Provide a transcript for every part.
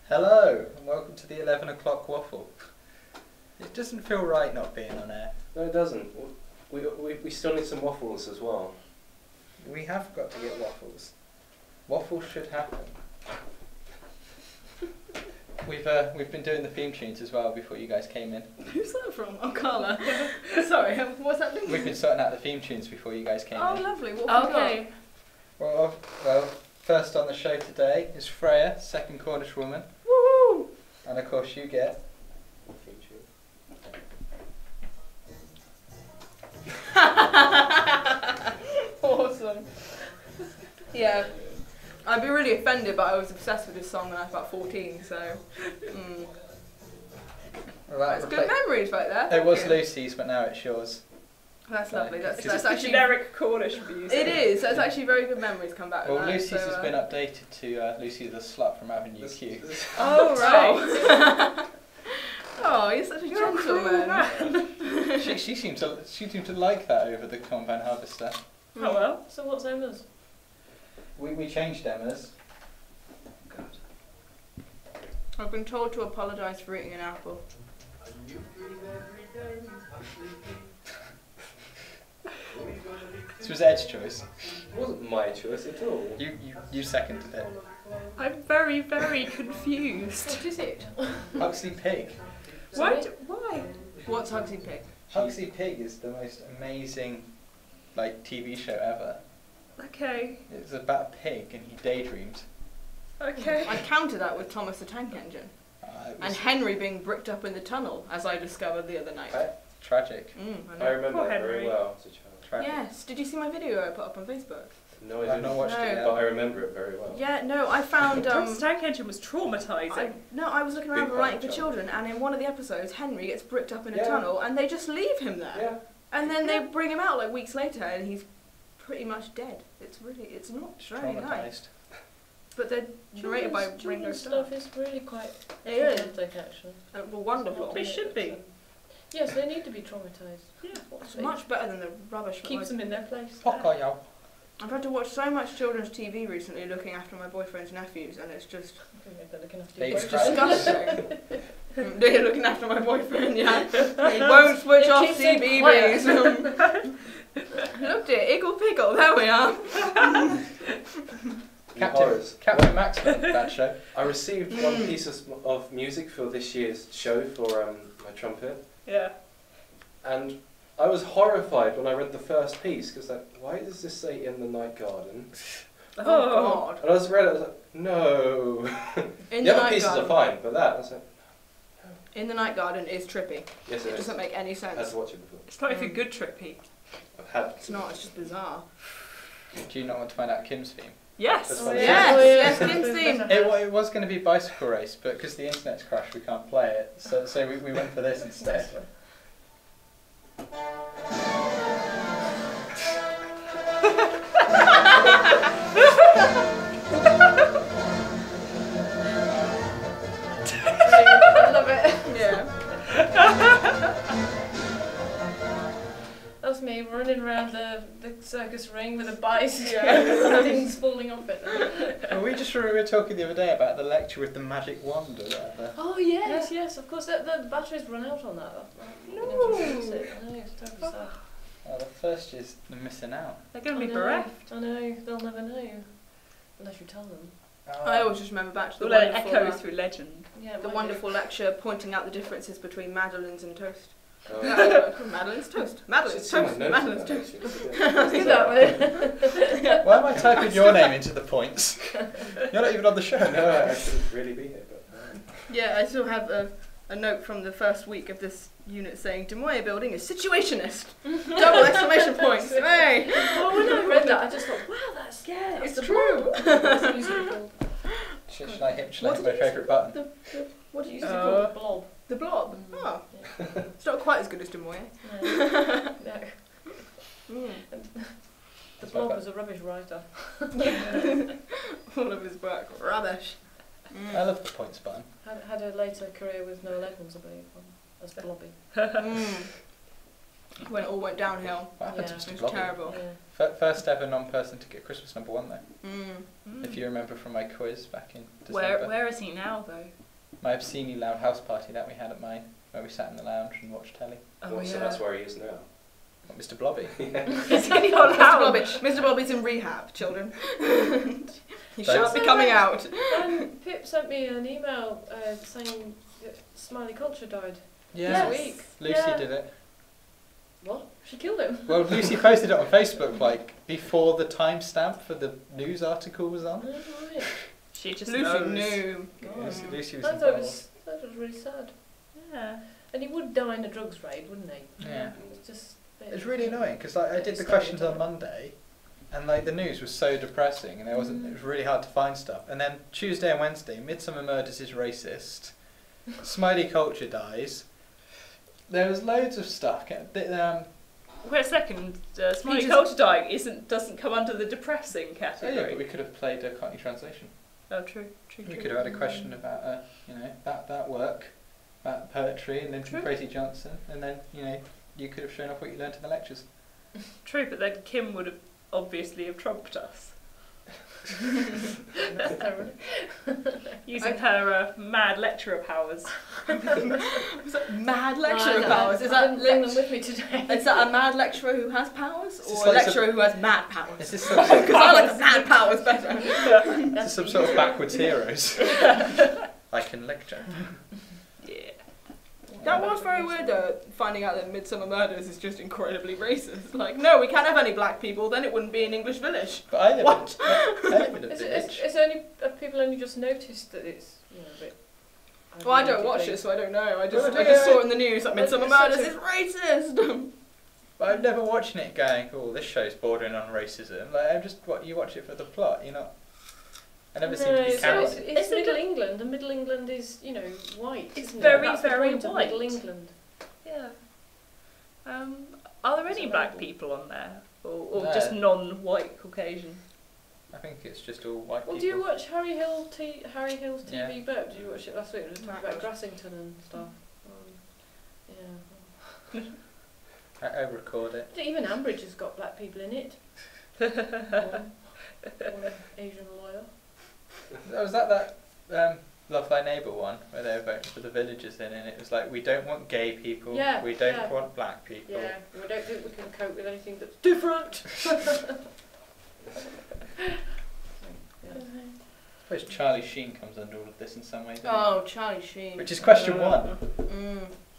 Hello, and welcome to the 11 o'clock waffle. It doesn't feel right not being on air. No, it doesn't. We still need some waffles as well. We have got to get waffles. Waffles should happen. We've been doing the theme tunes as well before you guys came in. Who's that from? Oh, Carla. Sorry, what's that doing? We've been sorting out the theme tunes before you guys came Oh, in. lovely. What have we got? Well, first on the show today is Freya, second Cornish woman. Woohoo! And of course you get... Awesome. Yeah. I'd be really offended, but I was obsessed with this song when I was about 14, so... Well, That's good memories right there. It was Lucy's, but now it's yours. That's lovely. That's actually generic Cornish music. It is. That's actually very good memories come back. Well, with that, Lucy's so, has been updated to Lucy the Slut from Avenue Q. Oh, right. Oh, you're such a gentleman. she seemed to like that over the Combine Harvester. Oh well. So what's Emma's? We changed Emma's. God. I've been told to apologise for eating an apple. This was Ed's choice. It wasn't my choice at all. You seconded it. I'm very, very confused. What is it? Huxley Pig. What? Why? What's Huxley Pig? Huxley Pig is the most amazing, TV show ever. Okay. It's about a pig and he daydreams. Okay. I counter that with Thomas the Tank Engine. And Henry being bricked up in the tunnel, as I discovered the other night. Tragic. I I know. remember Poor that very Henry. well as a child. Tragic. Yes. Did you see my video I put up on Facebook? No, I I've didn't. not watched it yet. But I remember it very well. Yeah, no, I found... Thomas Tank Engine was traumatising. I was looking around Big for writing for part of children, and in one of the episodes, Henry gets bricked up in a Yeah. tunnel, and they just leave him there. Yeah. And then they bring him out weeks later, and he's pretty much dead. It's not very nice. Traumatised. But they're narrated by Ringo Children's Starr. stuff is really quite It is. traumatic, actually. Well, wonderful. They should be. Yes, they need to be traumatised. Yeah. It's much better than the rubbish. Keeps them in their place. Pocoyo. I've had to watch so much children's TV recently looking after my boyfriend's nephews, and it's just... They're looking after Baby you. crap. disgusting. They're looking after my boyfriend, yeah. He won't switch off keeps him CBeebies. Looked it, Iggle Pickle, there we are. Captain Maxwell, that show. I received one piece of music for this year's show for my trumpet, Yeah. and I was horrified when I read the first piece because why does this say "In the Night Garden"? Oh, God. And I was read it. I was like, no. In The the other Night pieces Garden. are fine, but that I was like, In the Night Garden is trippy. yes, It it is. doesn't make any I've had sense. to watch it before. It's not even good trippy. I've had. It's not, it's just bizarre. Do you not want to find out Kim's theme? Yes. That's fine. Yes, Kim's theme. It was going to be Bicycle Race, but because the internet's crashed, we can't play it. So we went for this instead. I love it. Yeah. That's me running around the circus ring with a bicycle. Things falling off it. Well, we were talking the other day about the lecture with the magic wand or whatever. Oh yes, yes, of course. The batteries run out on that. No. I know, it's terribly sad. Oh, the first year's they're missing out. They're going to I be know, bereft. I know, they'll never know. Unless you tell them. I always just remember back to the We'll let it wonderful, echo through legend. Yeah, the might wonderful lecture pointing out the differences between madeleines and toast. Oh. Madeline's toast. Madeline's Should toast. someone Madeline's note toast. that, do that way. Why am I typing your name into the points? You're not even on the show. No, I shouldn't really be here, but. Yeah, I still have a note from the first week of this unit saying Des Moines building is situationist. Double exclamation points. Hey. Oh, when I read that, I just thought, wow, that's It's the true. That's the music called. Should I hit What my did you favourite button? What did you say called? Blob. The Blob. Oh. It's not quite as good as Des Moines. No. No. Mm. The Blob was a rubbish writer. All of his work rubbish. I love the points button. Had a later career with Noel Edmonds, I believe, as Blobby. When it all went downhill. What happened to Yeah. Mr. It was Blobby? terrible. Yeah. First ever non-person to get Christmas number 1 though. Mm. If you remember from my quiz back in December. Where is he now though? My obscenely loud house party that we had at mine, where we sat in the lounge and watched telly. Oh, So that's where he is now. What, Mr. Blobby? Is he on Mr. how? Blobby. Mr. Blobby's in rehab, children. He Thanks. shan't be coming out. Pip sent me an email saying that Smiley Culture died. Yeah. This week. Lucy Yeah. did it. What? She killed him? Well, Lucy posted it on Facebook like before the timestamp for the news article was on. Oh, right. She just Lucy knows. knew. Lucy was I thought it involved. was really sad. Yeah. And he would die in a drugs raid, wouldn't he? Yeah. It's just. It's really annoying because like, I did the questions on Monday, and like the news was so depressing, and it was really hard to find stuff. And then Tuesday and Wednesday, Midsummer Murders is racist, Smiley Culture dies. There was loads of stuff. Wait a second. Smiley just- Culture dying doesn't come under the depressing Oh yeah, category. but we could have played a Cockney translation. Oh, true. We could have had a question about that work, about poetry, and then from True. Tracy Johnson, and then you could have shown off what you learnt in the lectures. True, but then Kym would have obviously have trumped us Necessarily. using her mad lecturer powers. Mad No, lecturer I powers. Is I that didn't bring them with me today. Is that a mad lecturer who has powers, Is this or a like some- lecturer who has mad powers? Is this some, Because I like the mad powers better. is this some sort of backwards heroes? I can lecture. Yeah. That was very weird though, finding out that Midsummer Murders is just incredibly racist. Like, no, we can't have any black people, then it wouldn't be an English village. But I live What? in a Is village. have people only just noticed that it's a bit. Well, I don't watch it, so I don't know. I just Yeah. saw it in the news that It's Midsummer such Murders a- is racist. But I'm never watching it going, oh, this show's bordering on racism. Like, I'm just, you watch it for the plot, you're not... I never seem to be it's counted. It's Middle England, and Middle England is, white. It's isn't very, it? That's the very point of white. Middle England. Yeah. Are there any It's black available. people on there, or No. just non-white Caucasian? I think it's just all white Well, people. do you watch Harry Hill's TV Yeah. Burp? Did you watch it last week? It was talking about No. Grassington and stuff. Yeah. I record it. Even Ambridge has got black people in it. One Asian lawyer. Was that Love Thy Neighbour one, where they were voting for the villagers in, and it was like, we don't want gay people, Yeah, we don't yeah. want black people. Yeah, we don't think we can cope with anything that's different. I suppose Charlie Sheen comes under all of this in some way, doesn't Oh, Charlie Sheen. he? Which is question one.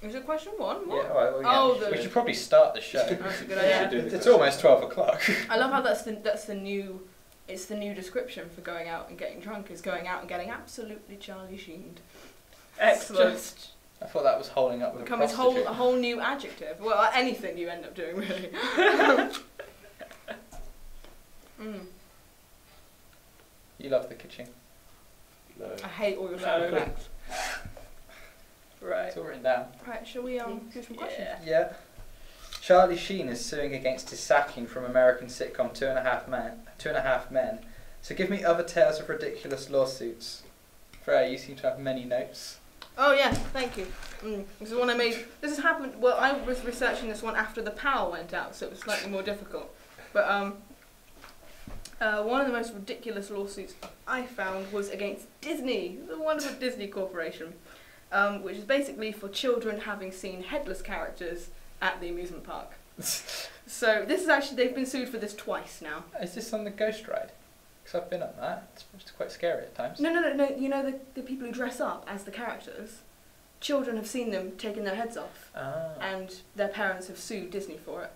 Is it question one? Yeah, What? well, yeah, Oh, we should- the- we should probably start the show. That's a good Yeah. idea. Do the It's almost 12 o'clock. I love how that's the new. It's the new description for going out and getting drunk, is going out and getting absolutely Charlie Sheened. Excellent. Just I thought that was holding up with become a a prostitute. whole new adjective. Well, anything you end up doing, really. You love the kitchen. No. I hate all your No. shadow effects. Right. It's all written down. Right, shall we do some questions? Yeah. Yeah. Charlie Sheen is suing against his sacking from American sitcom Two and a Half Men. So give me other tales of ridiculous lawsuits. Freya, you seem to have many notes. Oh yeah, thank you. This is one I made. This has happened. Well, I was researching this one after the power went out, so it was slightly more difficult. But one of the most ridiculous lawsuits I found was against Disney, the wonderful Disney Corporation, which is basically for children having seen headless characters at the amusement park. So this is actually, they've been sued for this twice now. Is this on the Ghost Ride? Because I've been on that. It's quite scary at times. No. You know the people who dress up as the characters? Children have seen them taking their heads off, Ah. and their parents have sued Disney for it.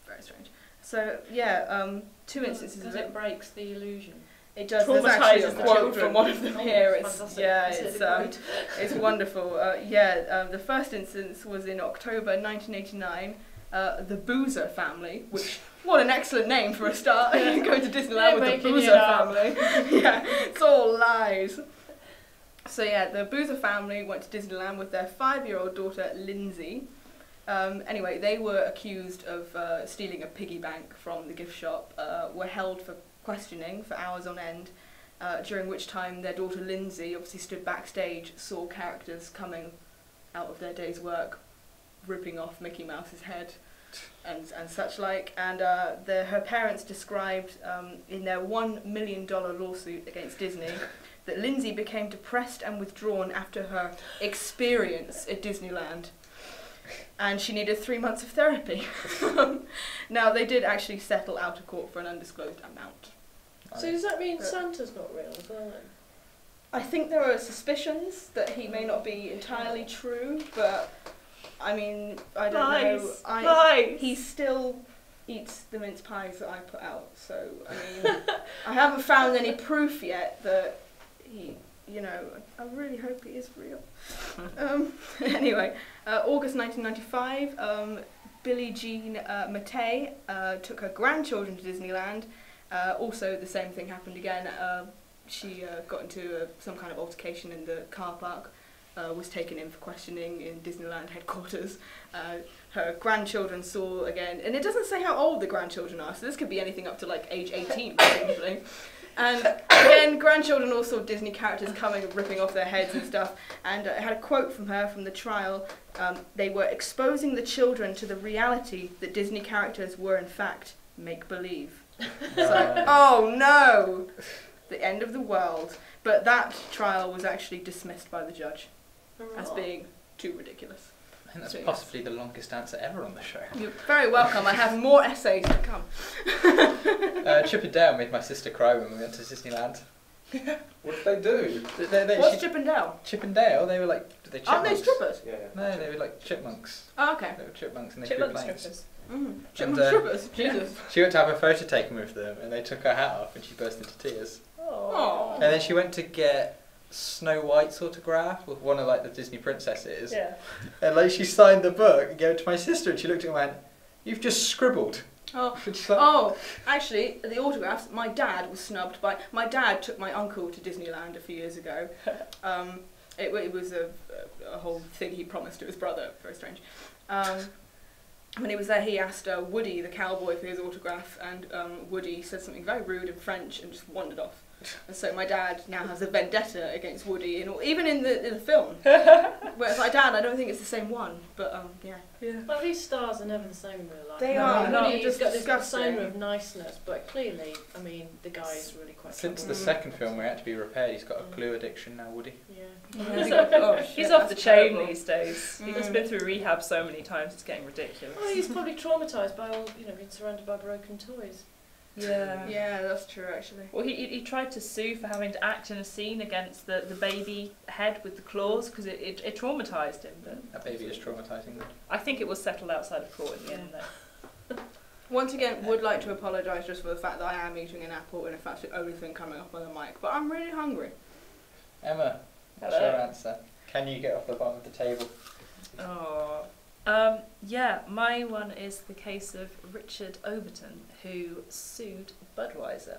Very strange. So yeah, two instances Because of it it. breaks the illusion. It does. There's actually a Traumatises the quote children. from one of them here. It's Fantastic. it's it's wonderful. The first instance was in October 1989. The Boozer family, which what an excellent name for a start. Going to Disneyland They're with the making Boozer it up. family. Yeah, it's all lies. So yeah, the Boozer family went to Disneyland with their 5-year-old daughter Lindsay. Anyway, they were accused of stealing a piggy bank from the gift shop. Were held for questioning for hours on end. During which time their daughter Lindsay obviously stood backstage, saw characters coming out of their day's work, ripping off Mickey Mouse's head. and such like, and her parents described in their $1 million lawsuit against Disney that Lindsay became depressed and withdrawn after her experience at Disneyland, and she needed 3 months of therapy. Now, they did actually settle out of court for an undisclosed amount. So does that mean Santa's not real as well then? I think there are suspicions that he may not be entirely true, but I mean, I don't know. He still eats the mince pies that I put out, so I mean, I haven't found any proof yet that he, you know, I really hope he is real. Anyway, August 1995, Billie Jean Mattei took her grandchildren to Disneyland. Also, the same thing happened again. She got into some kind of altercation in the car park, was taken in for questioning in Disneyland headquarters. Her grandchildren saw again, and it doesn't say how old the grandchildren are, so this could be anything up to like age 18 potentially. And again, grandchildren all saw Disney characters coming and ripping off their heads and stuff, and I had a quote from her from the trial. They were exposing the children to the reality that Disney characters were in fact make-believe. So, oh no! The end of the world. But that trial was actually dismissed by the judge as being too ridiculous. I think that's possibly the longest answer ever on the show. You're very welcome. I have more essays to come. Chip and Dale made my sister cry when we went to Disneyland. What did they do? What's Chip and Dale? Chip and Dale, they were like... Aren't they strippers? Yeah. No, they were like chipmunks. Oh, okay. They were chipmunks and they Chipmunk flew planes. strippers. Chipmunk strippers? Jesus. She went to have a photo taken with them and they took her hat off and she burst into tears. Aww. And then she went to get Snow White's autograph with one of like the Disney princesses. Yeah. And like she signed the book and gave it to my sister and she looked at me and went, "You've just scribbled." Oh, actually, the autographs, my dad was snubbed by... My dad took my uncle to Disneyland a few years ago. It was a whole thing he promised to his brother, very strange. When he was there, he asked Woody, the cowboy, for his autograph, and Woody said something very rude in French and just wandered off. And so my dad now has a vendetta against Woody, even in the film. Whereas my dad, I don't think it's the same one, but yeah. Well, these stars are never the same in real life. They are. Woody's Just got this disgusting. persona of niceness, but clearly, I mean, the guy is really quite Since troubled. the second film where he had to be repaired, he's got a glue addiction now, Woody. Oh, He's shit, off the that's chain terrible. these days. He's just been through rehab so many times, it's getting ridiculous. Well, he's probably traumatised by all, being surrounded by broken toys. Yeah, that's true, actually. Well, he tried to sue for having to act in a scene against the baby head with the claws because it traumatised him. But That baby is traumatising them. I think it was settled outside of court in the end, though. Once again, would like to apologise just for the fact that I am eating an apple and if that's the only thing coming up on the mic, but I'm really hungry. Emma, what's Hello. your answer? Can you get off the bottom of the table? Oh. Yeah, my one is the case of Richard Overton, who sued Budweiser.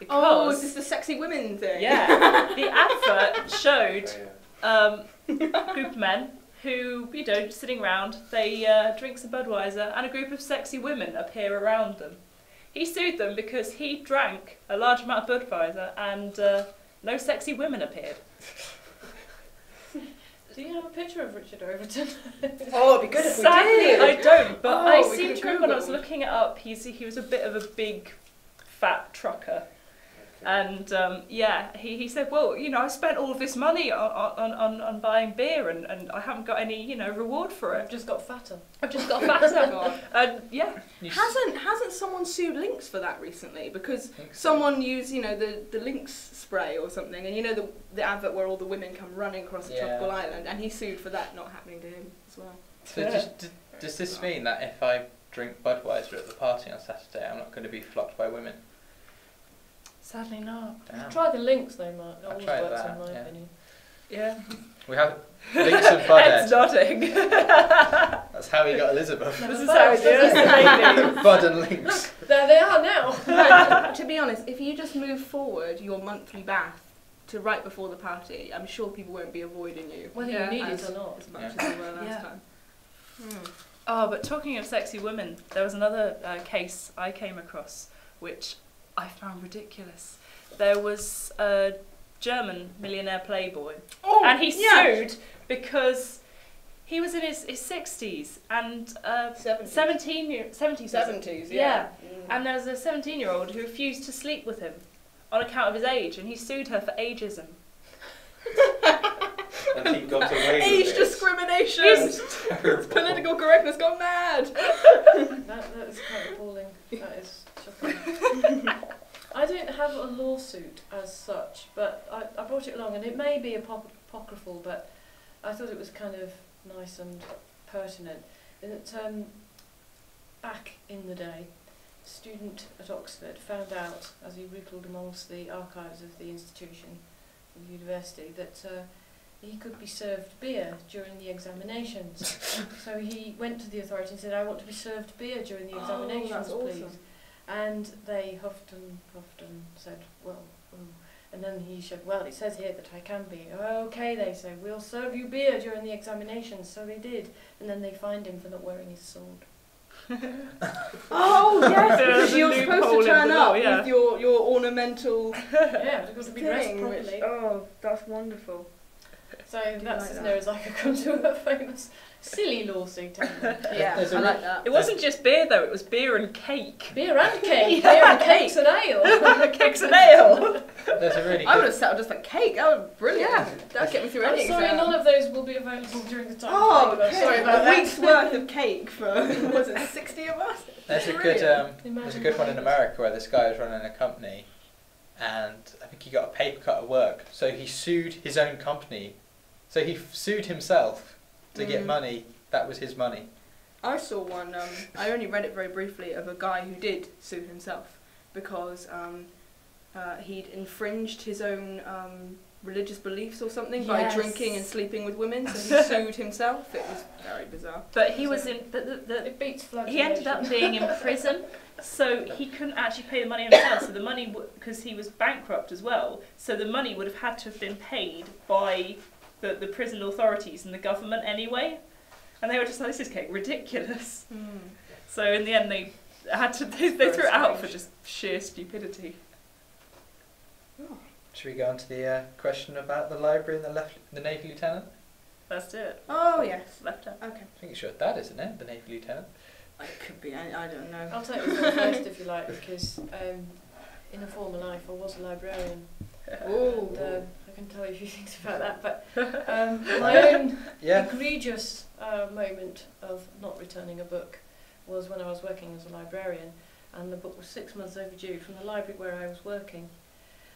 Oh, is Because, this the sexy women thing? yeah, the advert showed Oh, a group of men who, sitting around, they drink some Budweiser and a group of sexy women appear around them. He sued them because he drank a large amount of Budweiser and no sexy women appeared. Do you have a picture of Richard Overton? Oh, it'd be good if we Sadly, did. I don't, but Oh, I we seem could've to remember when I was Googled. looking it up, he was a bit of a big, fat trucker. And he said, well, I spent all of this money on buying beer and I haven't got any, reward for I've it. just got fatter. I've just got fatter. God. And yeah. Hasn't someone sued Lynx for that recently? Because Think so. someone used, the Lynx spray or something, and the advert where all the women come running across the Yeah. tropical island, and he sued for that not happening to him as well. So does this mean that if I drink Budweiser at the party on Saturday, I'm not going to be flocked by women? Sadly not. Damn. Try the links though, Mark. It I'll always try works that, in my yeah. opinion. Yeah. We have links and Bud Ed's Ed. nodding. That's how he got Elizabeth. This is how it is. Bud and links. There they are now. And to be honest, if you just move forward your monthly bath to right before the party, I'm sure people won't be avoiding you Whether Yeah. you need as, it or not. as much Yeah. as they were last Yeah. time. Oh, but talking of sexy women, there was another case I came across which I found ridiculous. There was a German millionaire playboy, Oh, and he yeah. sued because He was in his 60s and 70s. 70s. Yeah. And there was a 17-year-old who refused to sleep with him on account of his age, and he sued her for ageism. And he got away with Age it. discrimination! That's terrible. Political correctness gone mad! That is quite appalling. That is shocking. I don't have a lawsuit as such, but I brought it along, and it may be apocryphal, but I thought it was kind of nice and pertinent. That back in the day, a student at Oxford found out, as he rippled amongst the archives of the institution, the university, that he could be served beer during the examinations. So he went to the authority and said, I want to be served beer during the examinations, that's please. awesome. And they huffed and said, well, and then he said, well, it says here that I can be. Okay, they say, we'll serve you beer during the examinations. So they did. And then they fined him for not wearing his sword. Oh, yes, because you're Loophole supposed to in turn the law, up yeah. with your ornamental Yeah, because to be dressed thing. properly. Oh, that's wonderful. So that's like as that. near as I could come to a famous silly lawsuit. Yeah, There's a I re- like that. It wasn't just beer though, it was beer and cake. Beer and cake. Beer and cakes and ale. Cakes and ale. There's a really I would good... have settled just for cake. That would be brilliant. Yeah. That'd get me through I'm any sorry, exam. none of those will be available during the time. Oh, I'm sorry about a that. week's worth of cake for, was it 60 of us? There's a good Brilliant. there's a good one in America where this guy was running a company, and I think he got a paper cut at work, so he sued his own company. So he sued himself to get money. That was his money. I saw one, I only read it very briefly, of a guy who did sue himself because he'd infringed his own religious beliefs or something by Yes. drinking and sleeping with women, so he sued himself. It was very bizarre. But he was in It beats he ended up flagellation. being in prison, so he couldn't actually pay the money himself. So the money, because he was bankrupt as well, so the money would have had to have been paid by the prison authorities and the government anyway. And they were just like, this is getting ridiculous. So in the end, they threw it out for just sheer stupidity. Should we go on to the question about the library and the Navy Lieutenant? Let's do it. Oh, yes. Left hand. Okay. I think it's your dad, isn't it? The Navy Lieutenant. It could be, I don't know. I'll take this one first if you like, because in a former life I was a librarian. Ooh. And, I can tell you a few things about that, but my own Yeah. egregious moment of not returning a book was when I was working as a librarian, and the book was 6 months overdue from the library where I was working.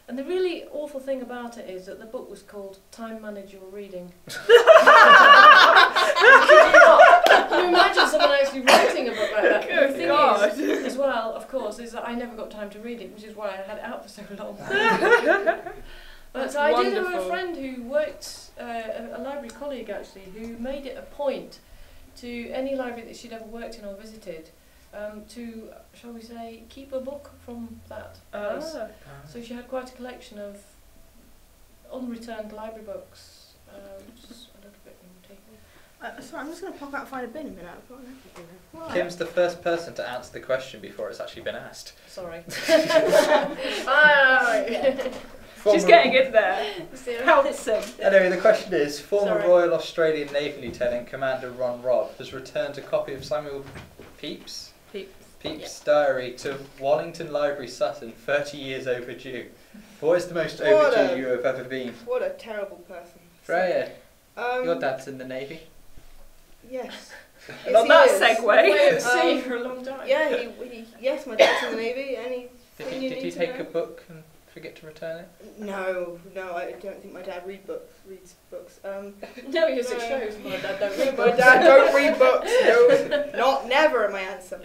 And the really awful thing about it is that the book was called Time Manage Your Reading. Can you imagine someone actually writing a book like that? Good The thing God. is, as well, of course, is that I never got time to read it, which is why I had it out for so long. But That's I did have a wonderful. friend who worked, a library colleague actually, who made it a point to any library that she'd ever worked in or visited, to, shall we say, keep a book from that place. So she had quite a collection of unreturned library books, which is a little bit irritating. Sorry, I'm just going to pop out and find a bin a minute. I've got everything. Right. Kim's the first person to answer the question before it's actually been asked. Sorry. She's getting in there. Pouncing. Anyway, the question is, former Sorry. Royal Australian Navy Lieutenant Commander Ron Robb has returned a copy of Samuel Pepys' diary to Wallington Library, Sutton, 30 years overdue. What is the most What overdue a- you have ever been? What a terrible person. Freya, Um, your dad's in the Navy. Yes. And on he that is. segue. Way at sea for a long time. Yeah, yes, my dad's in the Navy. Anything you Did need he to take know? a book and forget to return it? No, I don't think my dad reads books. No, yes, it shows. My dad don't read My books. dad don't read books. No, never. My answer.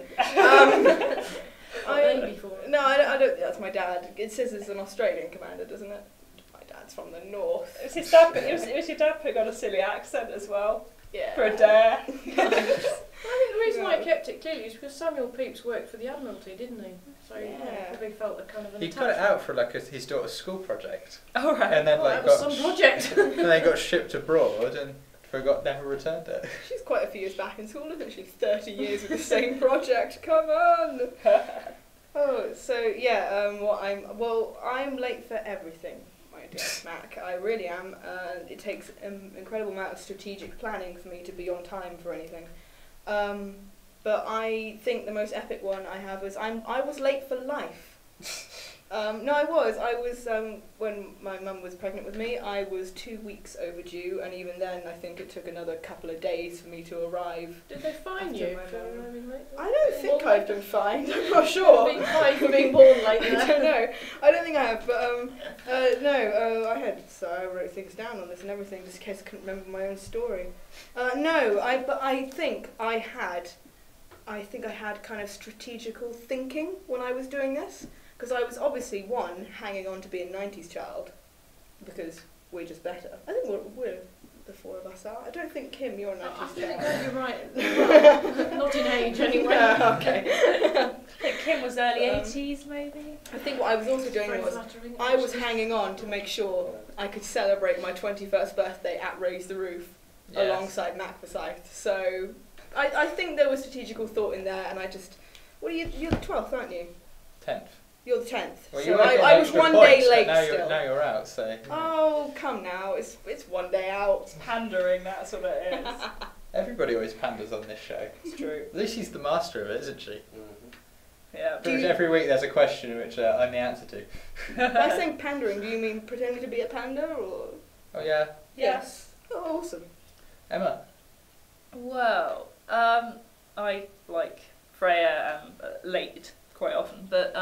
No, I don't. That's my dad. It says it's an Australian commander, doesn't it? My dad's from the north. It was his dad. It was your dad putting on a silly accent as well Yeah. for a dare. I think the reason why I kept it clearly is because Samuel Pepys worked for the Admiralty, didn't he? So he Yeah. probably felt a kind of an He got it out for like his daughter's school project, All right. and then Well, like that was got some project. and then got shipped abroad and never returned it. She's quite a few years back in school, isn't she? 30 years with the same project. Come on. Oh, so yeah. I'm late for everything, my Mac. I really am. It takes an incredible amount of strategic planning for me to be on time for anything. But I think the most epic one I have is I was late for life. No, I was, when my mum was pregnant with me, I was 2 weeks overdue, and even then I think it took another couple of days for me to arrive. Did they fine you for arriving late? I don't think I've been fined, I'm not sure. Being fined for being born late. I don't know. I don't think I have, but no, I had, so I wrote things down on this and everything, just in case I couldn't remember my own story. No, but I think I had kind of strategical thinking when I was doing this. Because I was obviously, one, hanging on to be a 90s child, because we're just better. I think we're the four of us are. I don't think, Kym, you're a 90s I child. think you're right. Well, not in age, anyway. Okay. I think Kym was early 80s, maybe. I think what I was also doing was, I was hanging on to make sure I could celebrate my 21st birthday at Raise the Roof, alongside Mac Forsyth. So, I think there was strategical thought in there, and I just... you're the 12th, aren't you? 10th. You're the 10th. Well, so I was one day late still. Now you're out, so... Oh, come now. It's one day out. It's pandering, that's what it is. Everybody always panders on this show. It's true. At least she's the master of it, isn't she? Yeah. Every week there's a question which I'm the answer to. By saying pandering, do you mean pretending to be a panda, or...? Oh, yeah. Yes. Oh, awesome. Emma? Well, I like Freya late quite often, but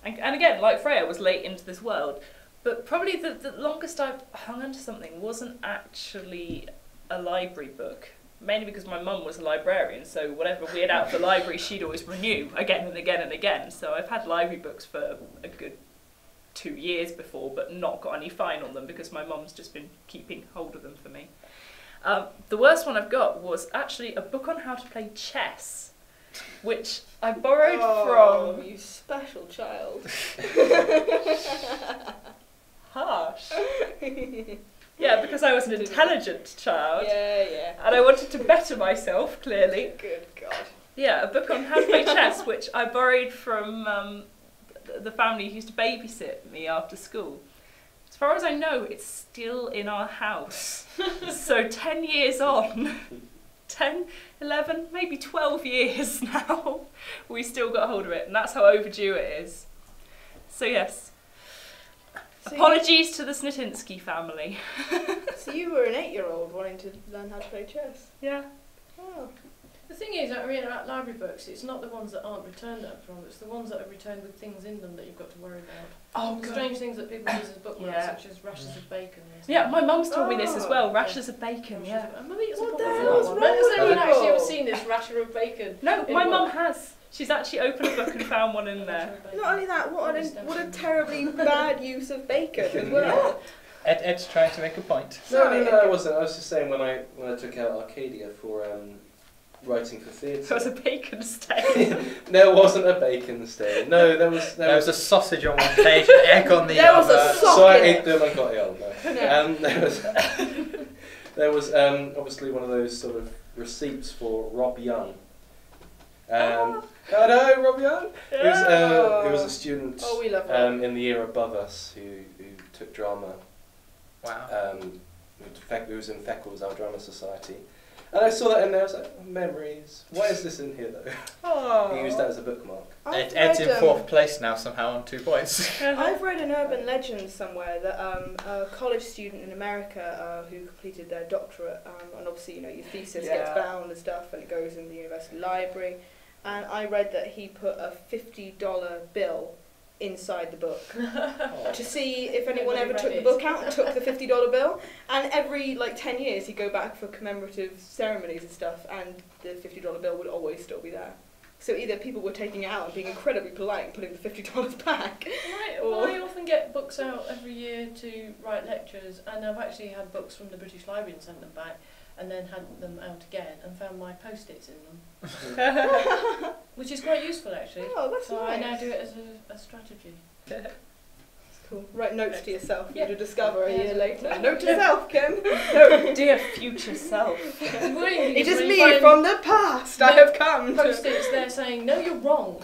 and again, like Freya, was late into this world, but probably the longest I've hung onto something wasn't actually a library book, mainly because my mum was a librarian, so whatever we had out of the library she'd always renew again and again and again, so I've had library books for a good 2 years before, but not got any fine on them because my mum's just been keeping hold of them for me. The worst one I've got was actually a book on how to play chess, which I borrowed from... you special child. Harsh. Yeah, because I was an intelligent child. Yeah. And I wanted to better myself, clearly. Good God. Yeah, a book on how to play chess, which I borrowed from the family who used to babysit me after school. As far as I know, it's still in our house. So 10 years on, 10, 11, maybe 12 years now, we still got hold of it, and that's how overdue it is. So yes, apologies to the Snitinsky family. So you were an 8-year-old wanting to learn how to play chess? Yeah. Oh. The thing is, I read about library books, it's not the ones that aren't returned at from, it's the ones that are returned with things in them that you've got to worry about. Oh, Strange things that people use as bookmarks, such as rashers of bacon. Yeah, my mum's told me this as well, rashers of bacon, yeah. What the hell's wrong with Has anyone people? actually ever seen this rasher of bacon? No, my mum has. She's actually opened a book and found one in there. Not only that, what a terribly bad use of bacon as well. Ed's trying to make a point. No, I wasn't. I was just saying when I took out Arcadia for writing for theatre. There was a bacon stain. There wasn't a bacon stain. No, there was a sausage on one page, an egg on the other. There was a sock so I in ate it. them and got ill. No. There was obviously one of those sort of receipts for Rob Young. I know Rob Young. He was a student we love Rob. in the year above us who took drama. Wow. Who was in Feckles, our drama society. And I saw that in there, I was like, oh, memories. Why is this in here though? Oh. He used that as a bookmark. Ed's in 4th place now somehow on 2 points. I've read an urban legend somewhere that a college student in America who completed their doctorate, and obviously your thesis gets bound and stuff and it goes in the university library, and I read that he put a $50 bill inside the book to see if anyone ever took the book out and took the $50 bill, and every 10 years he'd go back for commemorative ceremonies and stuff, and the $50 bill would always still be there. So either people were taking it out and being incredibly polite and putting the $50 back. I often get books out every year to write lectures, and I've actually had books from the British Library and sent them back, and then had them out again and found my post-its in them. Which is quite useful actually. Oh, that's so nice. I now do it as a strategy. That's cool. Write notes to yourself Yeah. to discover a year later. Note to self, Kym. No, dear future self. It is me from the past. I have come. Post-its there saying, no, you're wrong.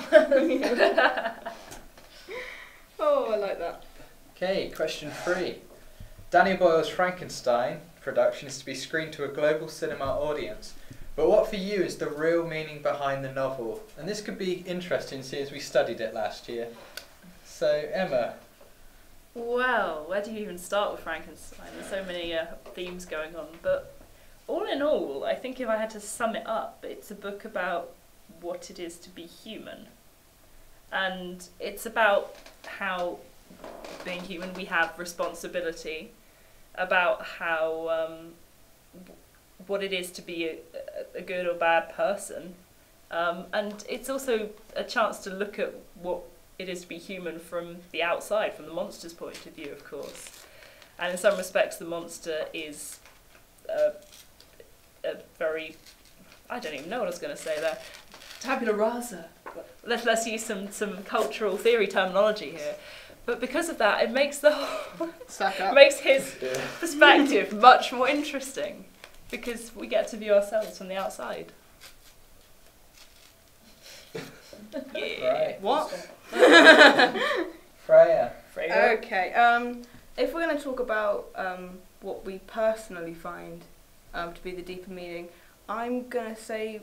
Oh, I like that. Okay, question 3. Danny Boyle's Frankenstein production is to be screened to a global cinema audience. But what for you is the real meaning behind the novel? And this could be interesting, seeing as we studied it last year. So, Emma. Well, where do you even start with Frankenstein? There's so many themes going on. But all in all, I think if I had to sum it up, it's a book about what it is to be human. And it's about how, being human, we have responsibility, about how what it is to be a good or bad person, and it's also a chance to look at what it is to be human from the outside, from the monster's point of view, of course. And in some respects, the monster is a very, I don't even know what I was going to say there, tabula rasa. Let's use some cultural theory terminology here. But because of that, it makes the whole makes his perspective much more interesting, because we get to view ourselves from the outside. Yeah. Right. What? Freya. Okay. If we're going to talk about what we personally find to be the deeper meaning, I'm going to say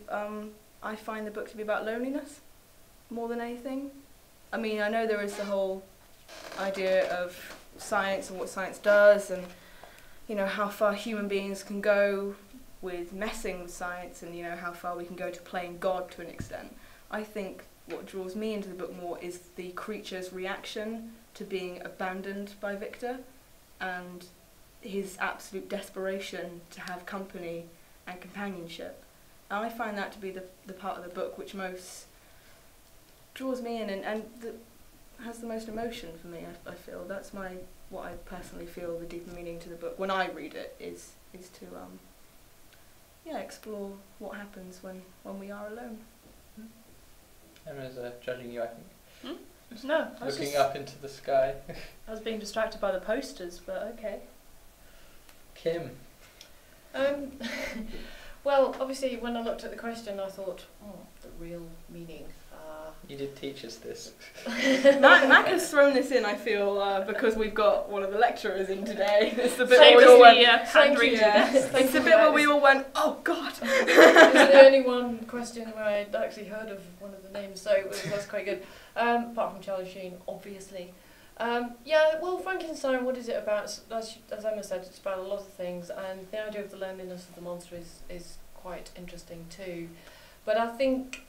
I find the book to be about loneliness more than anything. I mean, I know there is the whole idea of science and what science does, and you know how far human beings can go with messing with science, and you know how far we can go to playing God to an extent. I think what draws me into the book more is the creature's reaction to being abandoned by Victor, and his absolute desperation to have company and companionship. And I find that to be the part of the book which most draws me in, and has the most emotion for me. I feel that's what I personally feel the deeper meaning to the book when I read it is to explore what happens when we are alone. Emma's judging you, I think. No, Looking up into the sky. I was being distracted by the posters, but okay. Kym. Well, obviously, when I looked at the question, I thought, the real meaning. You did teach us this. Mac has thrown this in, I feel, because we've got one of the lecturers in today. It's the bit Same where we as all went, It's the bit where we all went, oh God. It's the only one question where I'd actually heard of one of the names, so that's quite good. Apart from Charlie Sheen, obviously. Well, Frankenstein, what is it about? As Emma said, it's about a lot of things, and the idea of the loneliness of the monster is quite interesting too. But I think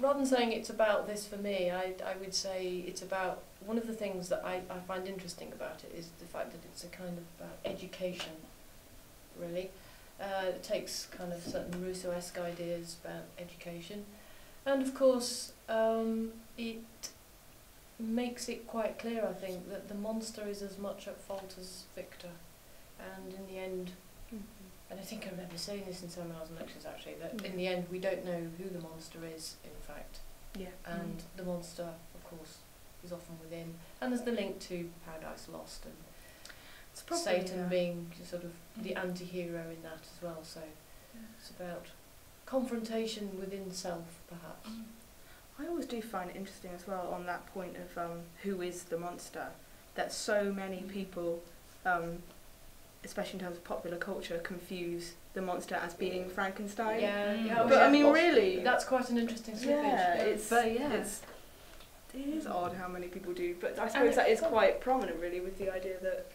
rather than saying it's about this for me, I would say it's about, one of the things that I find interesting about it is the fact that it's a kind of about education, really. It takes kind of certain Rousseau-esque ideas about education. And of course, it makes it quite clear, I think, that the monster is as much at fault as Victor. And in the end, and I think I remember saying this in some of our lectures actually, that in the end we don't know who the monster is, in fact. Yeah. And the monster, of course, is often within. And there's the link to Paradise Lost and It's probably, Satan being sort of the anti-hero in that as well. So it's about confrontation within self, perhaps. I always do find it interesting as well on that point of who is the monster, that so many people, especially in terms of popular culture, confuse the monster as being Frankenstein. Yeah, But I mean, really, that's quite an interesting slippage. Yeah, it is odd how many people do, but I suppose that is quite prominent, really, with the idea that.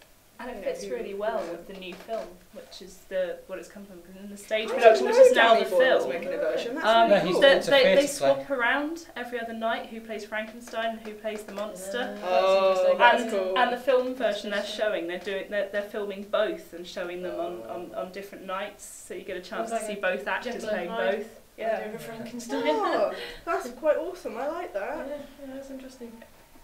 And it fits really well with the new film, which is what it's come from in the stage I production, didn't which is know now Danny the Boyle was film. making a version. That's No, really he's cool. It's a They theatre swap around every other night who plays Frankenstein and who plays the monster. Oh, that's cool. And the film version they're showing, they're filming both and showing them on different nights, so you get a chance to see both actors playing both. Yeah, Frankenstein. Oh, that's quite awesome. I like that. Yeah, that's interesting.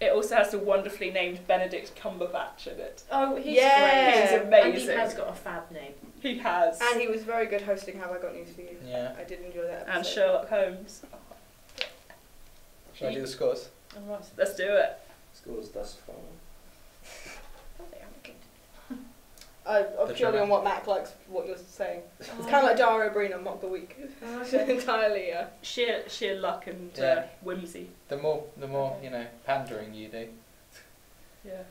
It also has the wonderfully named Benedict Cumberbatch in it. Oh, he's Yeah. He's great. amazing. And he has got a fab name. He has. And he was very good hosting Have I Got News For You. Yeah. I did enjoy that episode. And Sherlock Holmes. Shall I do the scores? All right. Let's do it. Scores thus far. Oh, they are good. purely on what Mac likes, what you're saying. It's kind of like Dara O'Brien on Mock the Week. Entirely, yeah. Sheer luck and whimsy. The more pandering you do. Yeah.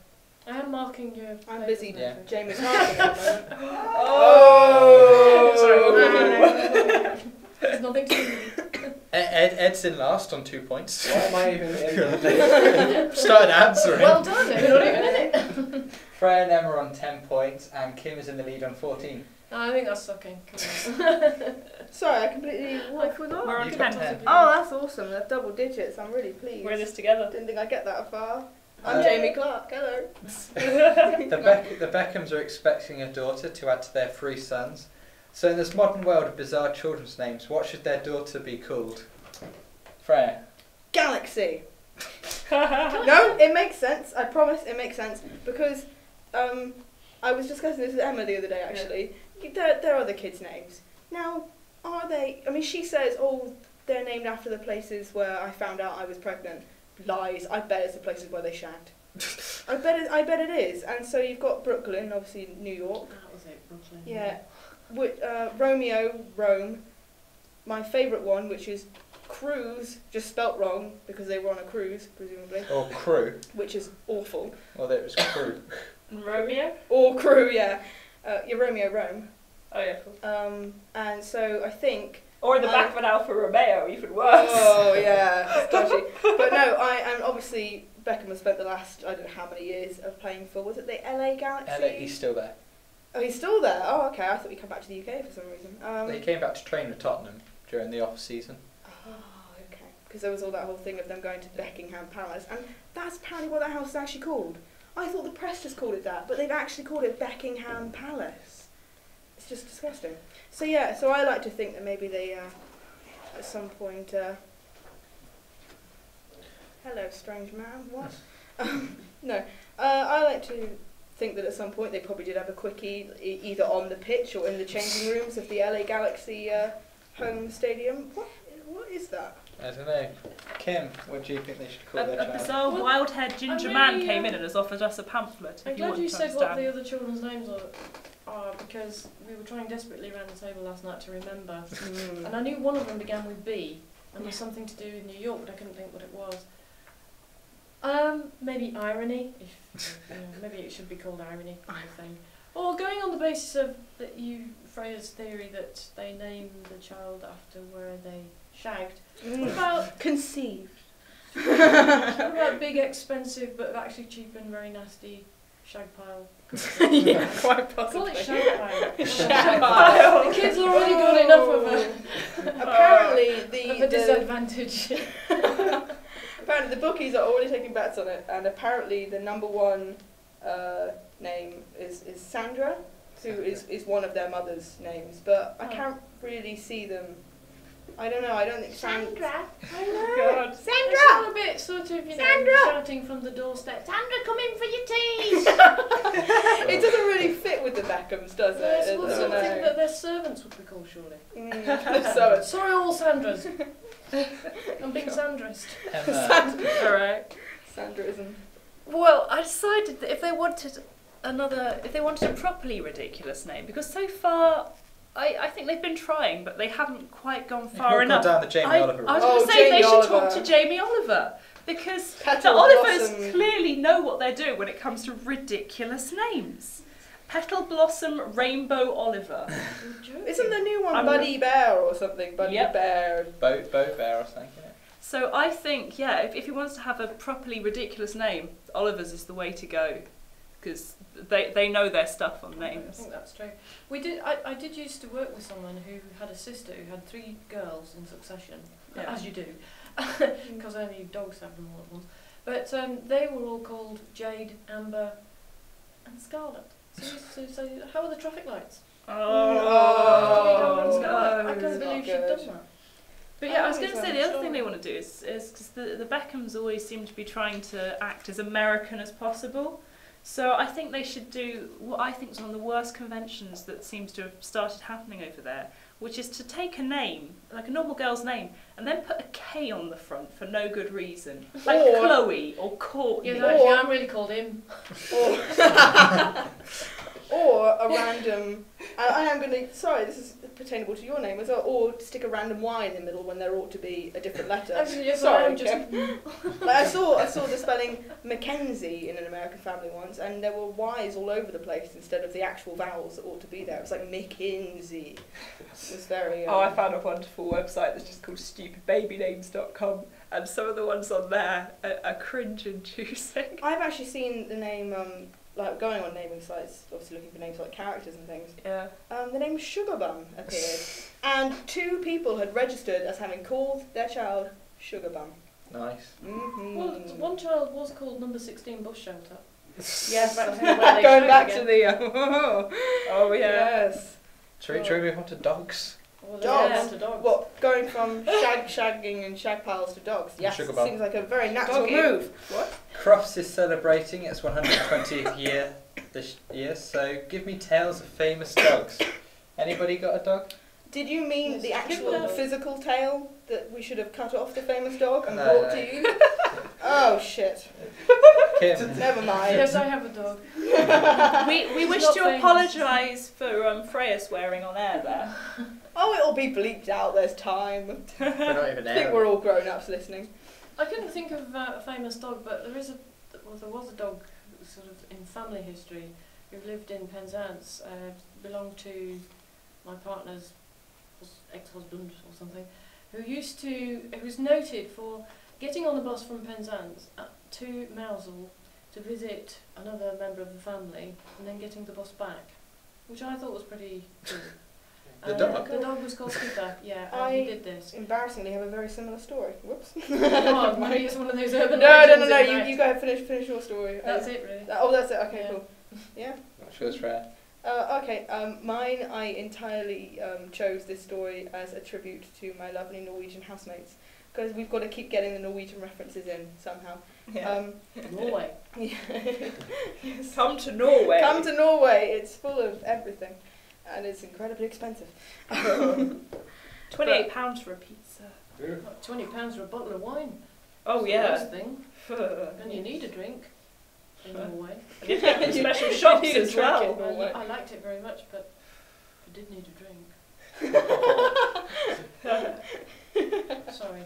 I am marking your. I'm busy. Yeah. Jamie's marking at the moment. Oh! There's nothing to do. Ed's in last on 2 points. Why am I even in? Started answering. Well done, we're not even in it. Freya and Emma on 10 points, and Kym is in the lead on 14. I think that's sucking. Sorry, I completely forgot. We're on You've got 10. 10. Oh, that's awesome. That's double digits. I'm really pleased. We're in this together. Didn't think I'd get that far. I'm Jamie Clark. Hello. The Beckhams are expecting a daughter to add to their 3 sons. So in this modern world of bizarre children's names, what should their daughter be called? Freya. Galaxy. No, it makes sense. I promise it makes sense because I was discussing this with Emma the other day. Actually, there are other kids' names. Now, are they? I mean, she says, "Oh, they're named after the places where I found out I was pregnant." Lies. I bet it's the places where they shagged. I bet it is. And so you've got Brooklyn, obviously New York. That was it, Brooklyn. Yeah. Romeo, Rome. My favourite one, which is Cruise, just spelt wrong because they were on a cruise, presumably. Or Crew. Which is awful. Well, there was Crew. Romeo? Or Crew, yeah. Yeah, Romeo, Rome. Oh yeah, cool. And so I think... Or in the back of an Alfa Romeo, even worse. Oh, yeah. Dodgy. But no, and obviously Beckham has spent the last, I don't know how many years of playing for, was it the LA Galaxy? LA, he's still there. Oh, he's still there? Oh, okay. I thought he'd come back to the UK for some reason. He came back to train with Tottenham during the off-season. Oh, okay. Because there was all that whole thing of them going to Buckingham Palace, and that's apparently what that house is actually called. I thought the press just called it that, but they've actually called it Buckingham Palace. It's just disgusting. So yeah, so I like to think that maybe they, at some point, hello, strange man, what? No, I like to think that at some point they probably did have a quickie, either on the pitch or in the changing rooms of the LA Galaxy home stadium. What is that? I don't know. Kym, what do you think they should call their A child? bizarre wild-haired ginger man came in and has offered us a pamphlet. I'm if glad want you to said what understand. the other children's names are because we were trying desperately around the table last night to remember. And I knew one of them began with B and was something to do with New York, but I couldn't think what it was. Maybe irony, if maybe it should be called irony kind of thing. Or going on the basis of Freya's theory that they named the child after where they shagged. What about conceived? What about big, expensive, but actually cheap and very nasty shag pile? Yeah, quite Call possibly. it shag pile. Shag pile. The kids already got enough of Apparently a disadvantage. Apparently the bookies are already taking bets on it, and apparently the number one name is Sandra, who is one of their mother's names, but I can't really see them. I don't know, I don't think Sandra. I know. God. It's Sandra! all a bit sort of, Sandra! shouting from the doorstep, Sandra, come in for your teas! It doesn't really fit with the Beckhams, does it? There's I don't something know. that their servants would be called, surely. So Sorry, all Sandras. I'm being Sandraist. Alright. Sandraism. Well, I decided that if they wanted a properly ridiculous name, because so far I think they've been trying, but they haven't quite gone far enough. Down the Jamie Oliver I was route. going to say Jamie they should talk Oliver. to Jamie Oliver, because Petal the Olivers Blossom. clearly know what they're doing when it comes to ridiculous names. Petal Blossom Rainbow Oliver. Isn't the new one I'm- Buddy Bear or something? Buddy Yep. Bear. Boat Bear or something. Yeah. So I think, yeah, if he wants to have a properly ridiculous name, Oliver's is the way to go, because they know their stuff on I names. think that's true. I did used to work with someone who had a sister who had 3 girls in succession, Yeah. as you do, because only dogs have them all at once. But they were all called Jade, Amber, and Scarlet. So how are the traffic lights? Oh, I can't no. believe Not she'd done good. that. But yeah, I was Oh, going to it's say a the other story. thing they want to do is because the Beckhams always seem to be trying to act as American as possible. So I think they should do what I think is one of the worst conventions that seems to have started happening over there, which is to take a name, like a normal girl's name, and then put a K on the front for no good reason. Like Or- Chloe or Courtney. Yeah, actually, I'm really called him. Or Or a random, and I am going to, sorry, this is pertainable to your name as well, or stick a random Y in the middle when there ought to be a different letter. Actually, yes, Sorry, I'm just. like I saw the spelling Mackenzie in an American family once, and there were Y's all over the place instead of the actual vowels that ought to be there. It was like Mackenzie. It was very... Oh, I found a wonderful website that's just called stupidbabynames.com, and some of the ones on there are cringe-inducing. I've actually seen the name, like going on naming sites, obviously looking for names like characters and things. Yeah. The name Sugarbum appeared, and 2 people had registered as having called their child Sugarbum. Nice. Mm-hmm. Well, one child was called Number 16 Bush Shelter. Yes, Back to where they going showed back again. to the... Oh, yeah. Yes. Should we move on to dogs? Well, Dogs? yeah, to dogs. What, going from shagging and shag piles to dogs? Yes, Sugar bum. seems like a very natural Doggy. move. What? Crofts is celebrating its 120th year this year, so give me tales of famous dogs. Anybody got a dog? Did you mean Yes, the give actual that. physical tail that we should have cut off the famous dog and No, brought no. to you? Oh shit. Kim. Never mind. Yes, I have a dog. We It's wish not to famous. apologise for Freya swearing on air there. Oh, it'll be bleeped out, there's time. We're not even I think there. we're all grown-ups listening. I couldn't think of a famous dog, but there was a dog sort of in family history who lived in Penzance, belonged to my partner's ex-husband or something, who was noted for getting on the bus from Penzance to Mousehole to visit another member of the family and then getting the bus back, which I thought was pretty cool. The dog? The dog was called Skipper, yeah, and I- he did this. Embarrassingly, have a very similar story. Whoops. Oh, maybe it's one of those urban No, legends. no, in fact. you go ahead, finish your story. That's it, really. Oh, that's it, okay, Yeah. cool. Yeah. Not sure it's fair. Okay, mine, I entirely chose this story as a tribute to my lovely Norwegian housemates, because we've got to keep getting the Norwegian references in somehow. Yeah. Norway. Yeah. Yes. Come to Norway. Come to Norway, it's full of everything, and it's incredibly expensive. £28 for a pizza. Like £20 for a bottle of wine. Oh, That's yeah. the worst thing. And you need a drink in Norway. And you get the special shops need a as drink well. in Norway. I liked it very much, but I did need a drink. Sorry.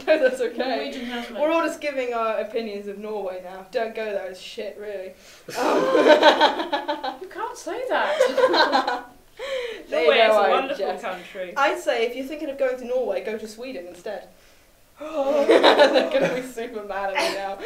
No, that's okay. Norwegian housemates. We're all just giving our opinions of Norway now. Don't go there, it's shit, really. You can't say that. There you Norway is go, a I wonderful jest. country. I'd say if you're thinking of going to Norway, go to Sweden instead. They're going to be super mad at me now.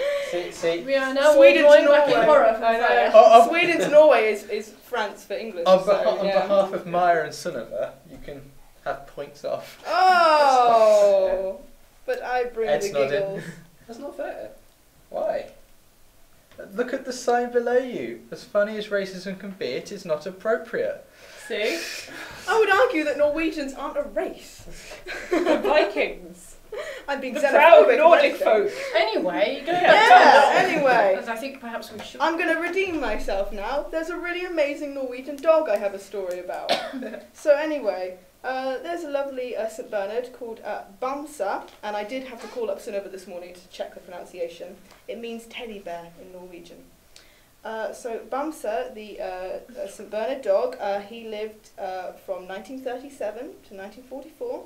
See, We are now Sweden all to going back Norway. in horror from I know. Freya. Oh, Sweden to Norway is France for English. on, so, on yeah. behalf of Maya and Sunniva, you can have points off. Oh, but I bring Ed's the nodding. giggles. That's not fair. Why? Look at the sign below you. As funny as racism can be, it is not appropriate. See? I would argue that Norwegians aren't a race. The Vikings. I'm being The xenophobic. proud if Nordic anything. folk. Anyway, go Yeah, anyway. As I think perhaps we should. I'm going to redeem myself now. There's a really amazing Norwegian dog I have a story about. So anyway, there's a lovely St. Bernard called Bamsa, and I did have to call up Sunniva this morning to check the pronunciation. It means teddy bear in Norwegian. So Bamsa, the St. Bernard dog, he lived from 1937 to 1944.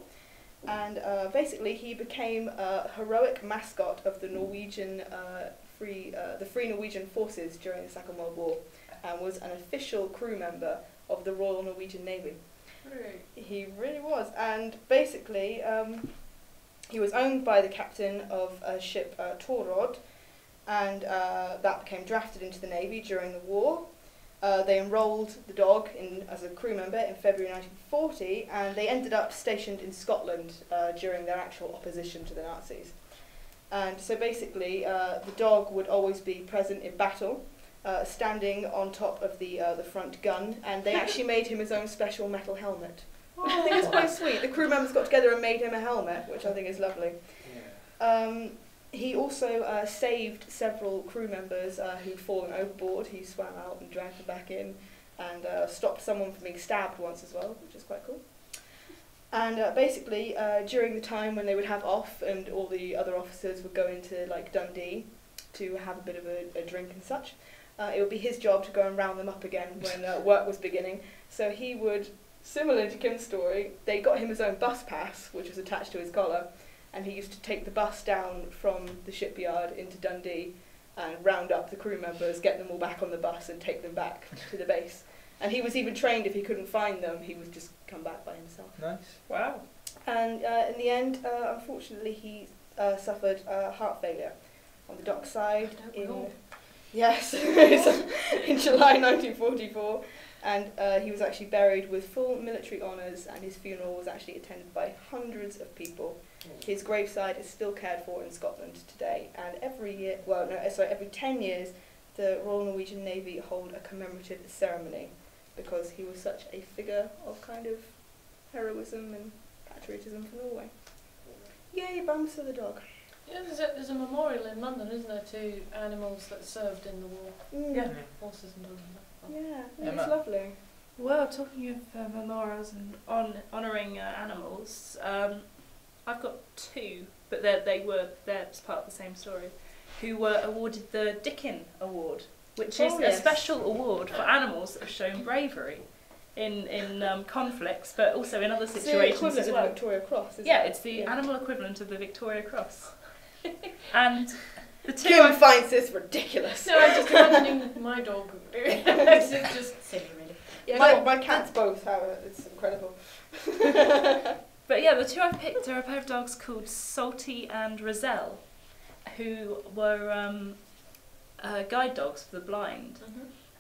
And basically, he became a heroic mascot of the Norwegian Free Norwegian Forces during the Second World War, and was an official crew member of the Royal Norwegian Navy. He really was, and basically, he was owned by the captain of a ship Torod, and that became drafted into the Navy during the war. They enrolled the dog as a crew member in February 1940, and they ended up stationed in Scotland during their actual opposition to the Nazis. And so basically, the dog would always be present in battle, standing on top of the front gun, and they actually made him his own special metal helmet. Which I think is quite sweet. The crew members got together and made him a helmet, which I think is lovely. He also saved several crew members who'd fallen overboard. He swam out and dragged them back in, and stopped someone from being stabbed once as well, which is quite cool. And basically, during the time when they would have off and all the other officers would go into like Dundee to have a bit of a drink and such, it would be his job to go and round them up again when work was beginning. So he would, similar to Kym's story, they got him his own bus pass, which was attached to his collar, and he used to take the bus down from the shipyard into Dundee and round up the crew members, get them all back on the bus and take them back to the base. And he was even trained, if he couldn't find them, he would just come back by himself. Nice. Wow. And in the end, unfortunately, he suffered heart failure on the dockside yes, in July 1944. And he was actually buried with full military honours, and his funeral was actually attended by hundreds of people. His gravesite is still cared for in Scotland today, and every 10 years, the Royal Norwegian Navy hold a commemorative ceremony, because he was such a figure of kind of heroism and patriotism for Norway. Yay, Bamsa the dog. Yeah, there's a memorial in London, isn't there, to animals that served in the war? Yeah. Horses and dogs and that. Yeah, Emma. it's lovely. Well, talking of memorials and honouring animals, I've got two, but they're part of the same story, who were awarded the Dickin Award, which is a special award for animals that have shown bravery in conflicts, but also in other situations as well. Of the Victoria Cross, isn't Yeah, it? it's the animal equivalent of the Victoria Cross. And the two Kym finds this ridiculous. No, I'm just imagining my dog doing it. It's just silly, really. Yeah, my cats both have it. It's incredible. But yeah, the two I picked are a pair of dogs called Salty and Roselle, who were guide dogs for the blind,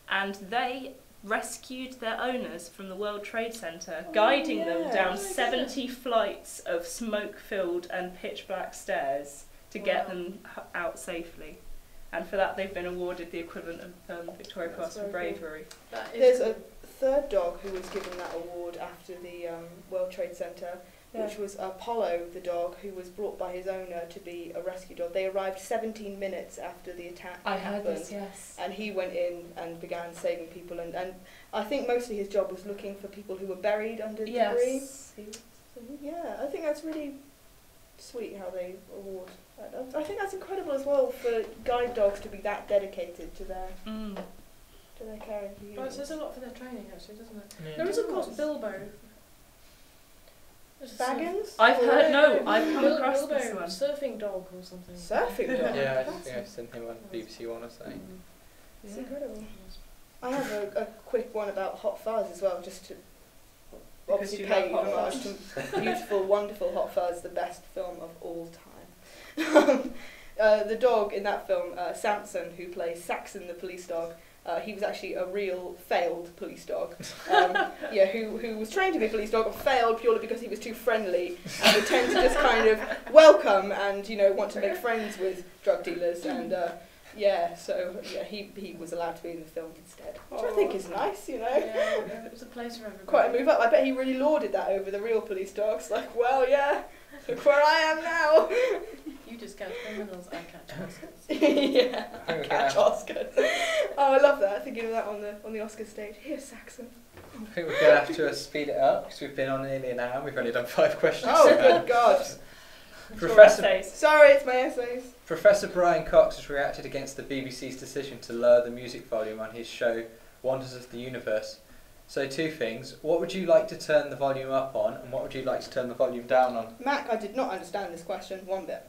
and they rescued their owners from the World Trade Center, guiding them down 70 flights of smoke-filled and pitch-black stairs to get them out safely. And for that, they've been awarded the equivalent of Victoria Cross for bravery. There's a third dog who was given that award after the World Trade Center, which was Apollo, the dog, who was brought by his owner to be a rescue dog. They arrived 17 minutes after the attack happened. I heard this, yes. And he went in and began saving people. And I think mostly his job was looking for people who were buried under debris. Yes. Yeah, I think that's really sweet how they award. I think that's incredible as well for guide dogs to be that dedicated to their caring for humans. Well, it says a lot for their training, actually, doesn't it? Yeah. There is, of course, Bilbo. Baggins? I've come across Bilbo, this one. surfing dog or something. Surfing dog? Yeah, I think I've seen him on BBC One or something. It's incredible. I have a quick one about Hot Fuzz as well, just to obviously pay homage to beautiful, wonderful Hot Fuzz, the best film of all time. The dog in that film, Samson, who plays Saxon the police dog, he was actually a real failed police dog. Who was trained to be a police dog, but failed purely because he was too friendly and would tend to just kind of welcome and want to make friends with drug dealers and. He was allowed to be in the film instead, which I think is nice, Yeah, it was a place for everybody. Quite a move up. I bet he really lauded that over the real police dogs. Like, well, yeah, look where I am now. You just catch criminals, I catch Oscars. Yeah, I catch Oscars. Oh, I love that. Thinking of that on the Oscar stage. Here's Saxon. I think we're going to have to speed it up because we've been on nearly an hour. We've only done 5 questions. Oh, good God. Sorry, it's my essays. Professor Brian Cox has reacted against the BBC's decision to lower the music volume on his show Wonders of the Universe. So 2 things. What would you like to turn the volume up on, and what would you like to turn the volume down on? Mac, I did not understand this question one bit.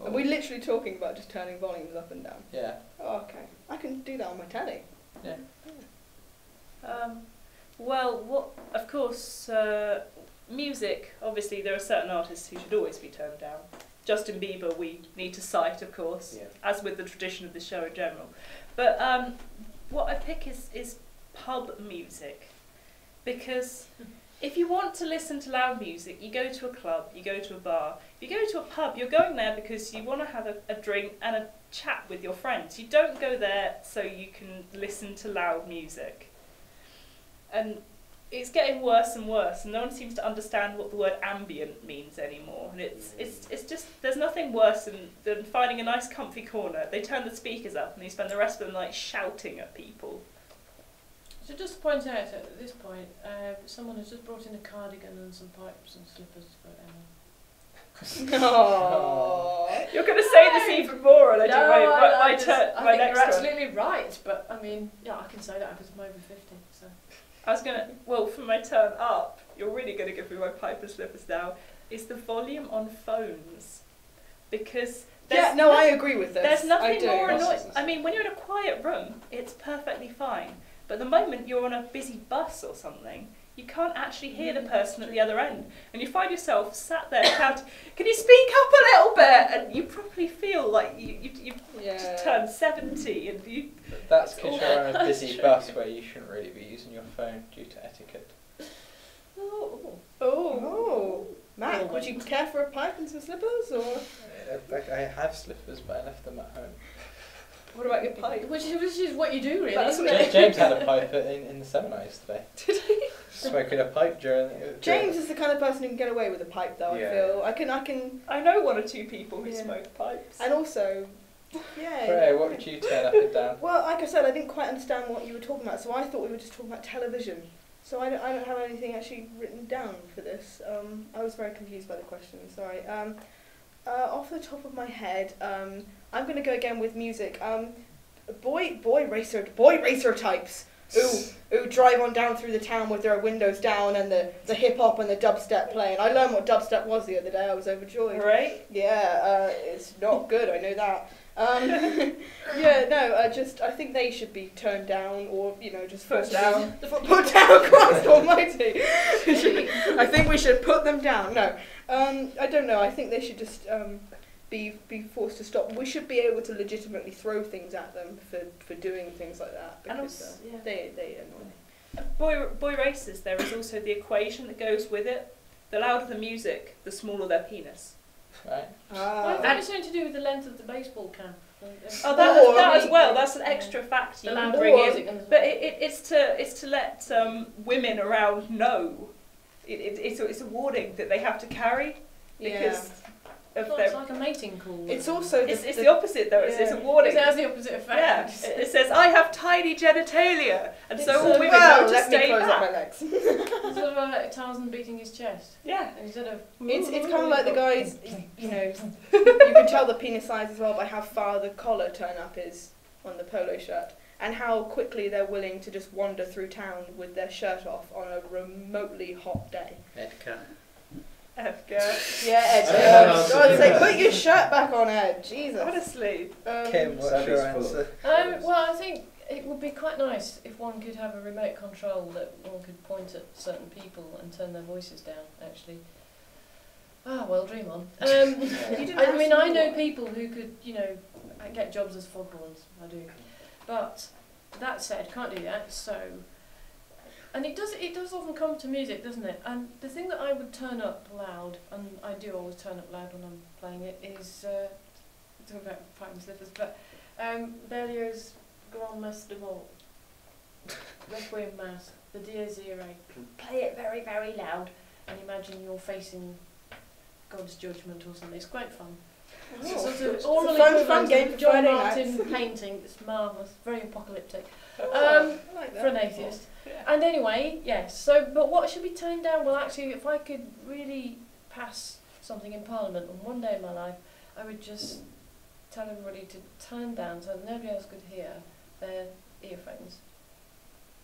Oh. Are we literally talking about just turning volumes up and down? Yeah. Oh, okay. I can do that on my telly. Yeah. Of course, music, obviously there are certain artists who should always be turned down. Justin Bieber we need to cite, of course, as with the tradition of the show in general. But what I pick is pub music, because if you want to listen to loud music, you go to a club, you go to a bar. If you go to a pub, you're going there because you want to have a drink and a chat with your friends. You don't go there so you can listen to loud music. And it's getting worse and worse, and no one seems to understand what the word ambient means anymore. And it's just, there's nothing worse than finding a nice comfy corner. They turn the speakers up and they spend the rest of the night shouting at people. So just to point out at this point, someone has just brought in a cardigan and some pipes and slippers for Emma. Oh. You're going to say this even more, and I do my I next think you're one. absolutely right, but I mean, yeah, I can say that because I'm over 50, so. I was gonna, well, for my turn up, you're really gonna give me my pipe and slippers now, is the volume on phones. Because I agree with this. there's nothing more Buses annoying. and I mean, when you're in a quiet room, it's perfectly fine. But the moment you're on a busy bus or something, you can't actually hear the person at the other end. And you find yourself sat there shouting, can you speak up a little bit? And you probably feel like you've just turned 70 and you... That's because you're on a busy bus where you shouldn't really be using your phone due to etiquette. Oh. Matt, would you care for a pipe and some slippers, or...? I have slippers, but I left them at home. What about your pipe? Which is what you do, really. That's isn't what it? James had a pipe in the seminar yesterday. Did he? Smoking a pipe during... James is the kind of person who can get away with a pipe, though. Yeah. I feel I can. I know one or two people who Yeah. smoke pipes. And also, yeah. Freya, what would you turn up and down? Well, like I said, I didn't quite understand what you were talking about, so I thought we were just talking about television. So I don't have anything actually written down for this. I was very confused by the question. Sorry. Off the top of my head, I'm going to go again with music. Boy racer types who drive on down through the town with their windows down and the hip hop and the dubstep playing. I learned what dubstep was the other day. I was overjoyed. Right? Yeah, it's not good. I know that. I think they should be turned down, or just Put down. Put down, Christ Almighty. I think we should put them down. No, I don't know. I think they should just be forced to stop. We should be able to legitimately throw things at them for doing things like that, And because also, they annoy me. Boy races, there is also the equation that goes with it. The louder the music, the smaller their penis. Right? I think it's something to do with the length of the baseball cap. Oh, that as well. That's an extra factor you The can louder bring the in. music and But it's to let women around know. It's a warning that they have to carry because of It's their. like a mating call. It's also It's the opposite though. It's a warning. It has the opposite Yeah, effect. it says I have tiny genitalia, and so all women well, know to let me stay close up my back. legs. It's sort of like Tarzan beating his chest Yeah. instead of. It's kind of like the guys, you can tell the penis size as well by how far the collar turn up is on the polo shirt, and how quickly they're willing to just wander through town with their shirt off on a remotely hot day. Edgar. Edgar. Yeah, Ed. Yeah. God's sake, put your shirt back on, Ed. Jesus. Honestly. Kim, what's your answer? Well, I think it would be quite nice if one could have a remote control that one could point at certain people and turn their voices down, actually. Well, dream on. I know people who could, get jobs as foghorns. I do. But that said, can't do that, so... And it does often come to music, doesn't it? And the thing that I would turn up loud, and I do always turn up loud when I'm playing it, is... talking about pipe and slippers, but Berlioz's Grand Mass de Vol, Requiem Mass, the Dies Irae. Play it very, very loud, and imagine you're facing God's judgment or something. It's quite fun. It's a sort of oral fun game for John Friday Martin nights. painting. It's marvellous, very apocalyptic. I like that. For an atheist. Yeah. And anyway, yes, so, but what should be toned down? Well, actually, if I could really pass something in Parliament on one day in my life, I would just tell everybody to turn down so that nobody else could hear their earphones.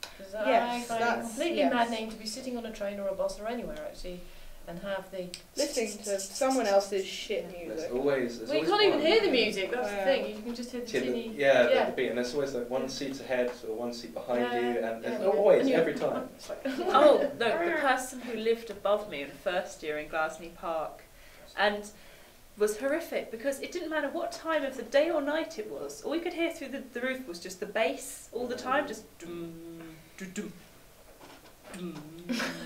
Because I find it completely maddening to be sitting on a train or a bus or anywhere, actually, and have the... Listening to someone else's shit music. There's always Well, you can't even hear the music, that's the thing. You can just hear the tinny... the beat, and there's always like one seat ahead or one seat behind you, and there's always, every time. It's like, Oh, no, the person who lived above me in first year in Glasney Park and was horrific because it didn't matter what time of the day or night it was. All you could hear through the roof was just the bass all the time, just dum, dum, dum,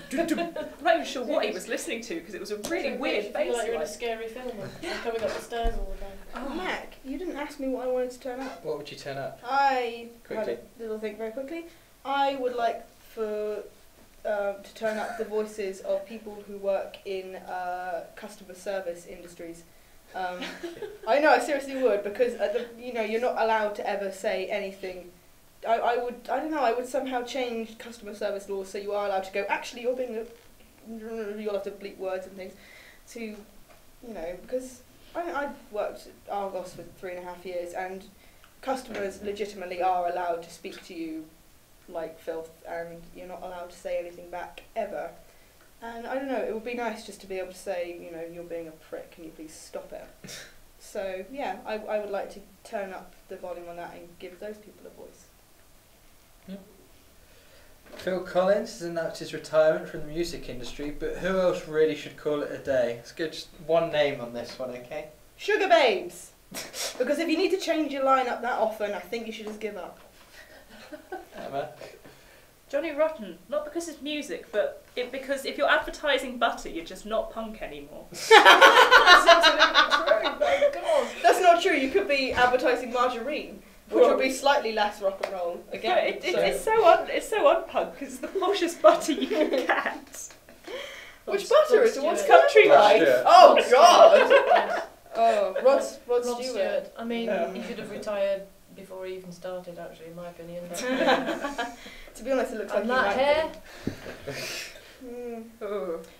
dum, dum. I'm not even sure what he was listening to because it was a really weird feel bass like you're in a line. scary film, you're coming up the stairs all the time. Oh, Mac, you didn't ask me what I wanted to turn up. What would you turn up? I Quickly. had a little think very quickly. I would like to turn up the voices of people who work in customer service industries. I know, I seriously would, because you're not allowed to ever say anything. I would somehow change customer service laws so you are allowed to go, actually you'll have to bleep words and things to, because I worked at Argos for 3.5 years, and customers legitimately are allowed to speak to you like filth, and you're not allowed to say anything back ever. And I don't know, it would be nice just to be able to say, you know, you're being a prick, can you please stop it? So yeah, I would like to turn up the volume on that and give those people a voice. Phil Collins has announced his retirement from the music industry, but who else really should call it a day? Let's go just one name on this one, okay? Sugar Babes! Because if you need to change your lineup that often, I think you should just give up. Emma? Johnny Rotten, not because it's music, but because if you're advertising butter, you're just not punk anymore. That's absolutely true. Oh God. That's not true, you could be advertising margarine, which would be slightly less rock and roll again. It's so unpunk because it's the poshest butter you can get. Which butter is it? What's Stewart. country Rod like? Stewart. Oh Rod God! Yes. Oh, Rod Rod Stewart. Stewart. I mean, Yeah. he should have retired before he even started, actually, in my opinion. But, To be honest, it looks like and he that might hair, be.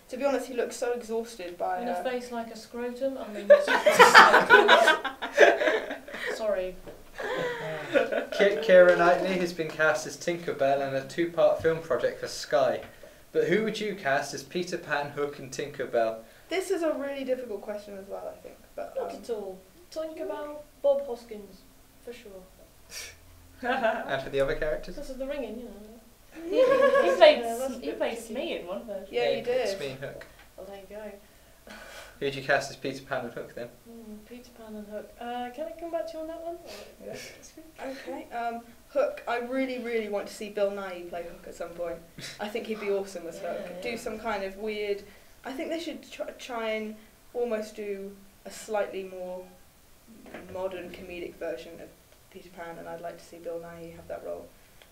To be honest, he looks so exhausted by and a face like a scrotum. I mean, sorry. Keira Knightley has been cast as Tinkerbell in a 2-part film project for Sky. But who would you cast as Peter Pan, Hook and Tinkerbell? This is a really difficult question as well, I think. But Not at all. Think about Bob Hoskins, for sure. And for the other characters? Because of the ringing, you know. He played Smee in one version. yeah, you did. Smee and Hook. Well, there you go. Who'd you cast as Peter Pan and Hook then? Peter Pan and Hook. Can I come back to you on that one? Okay. Hook. I really, really want to see Bill Nighy play Hook at some point. I think he'd be awesome as Hook. Yeah. Do some kind of weird. I think they should try and almost do a slightly more modern comedic version of Peter Pan, and I'd like to see Bill Nighy have that role.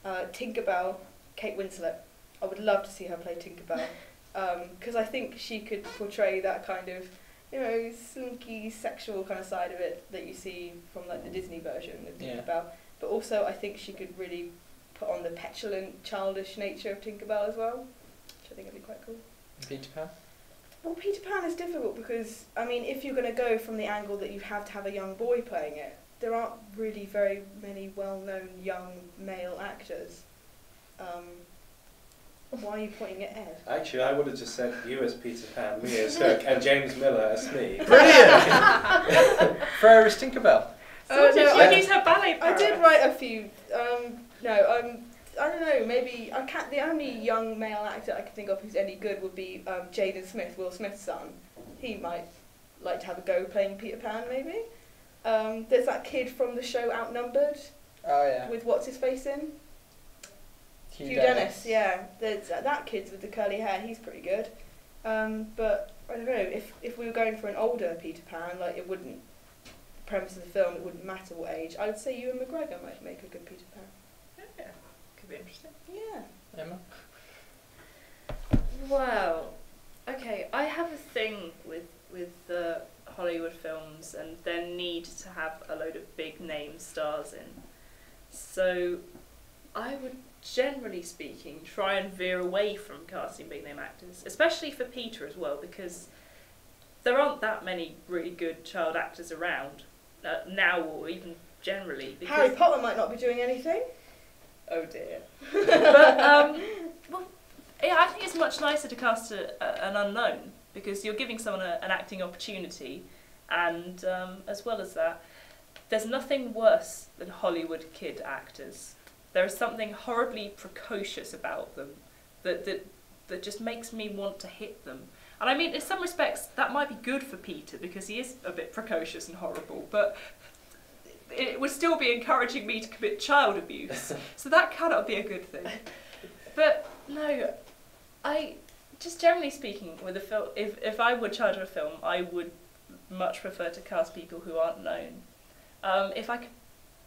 Tinkerbell, Kate Winslet. I would love to see her play Tinkerbell, because I think she could portray that kind of, you know, slinky, sexual kind of side of it that you see from like the Disney version of Yeah. Tinkerbell. But also, I think she could really put on the petulant, childish nature of Tinkerbell as well, which I think would be quite cool. Peter Pan? Well, Peter Pan is difficult because, I mean, if you're going to go from the angle that you have to have a young boy playing it, there aren't really very many well-known young male actors. Why are you pointing at Ed? Actually, I would have just said you as Peter Pan, me as Hook, and James Miller as Smee. Brilliant! Freya is Tinkerbell. So did no, you use her ballet I power? did write a few. I don't know. Maybe I can't. The only young male actor I can think of who's any good would be Jaden Smith, Will Smith's son. He might like to have a go playing Peter Pan. Maybe. There's that kid from the show Outnumbered Oh yeah. with what's his face in. Hugh Dennis. Yeah. There's that kid with the curly hair. He's pretty good. But I don't know if we were going for an older Peter Pan, like it wouldn't. The premise of the film, it wouldn't matter what age. I would say Ewan McGregor might make a good Peter Pan. Yeah, could be interesting. Yeah. Emma? Well, okay, I have a thing with the Hollywood films and their need to have a load of big name stars in. So I would, generally speaking, try and veer away from casting big name actors, especially for Peter as well, because there aren't that many really good child actors around now, or even generally. Because Harry Potter might not be doing anything. oh dear. But well, yeah, I think it's much nicer to cast an unknown, because you're giving someone an acting opportunity, and as well as that, there's nothing worse than Hollywood kid actors. There is something horribly precocious about them that just makes me want to hit them. And I mean, in some respects, that might be good for Peter, because he is a bit precocious and horrible, but it would still be encouraging me to commit child abuse. So that cannot be a good thing. But no, I just generally speaking, with a film, if I were charged with a film, I would much prefer to cast people who aren't known. If I could,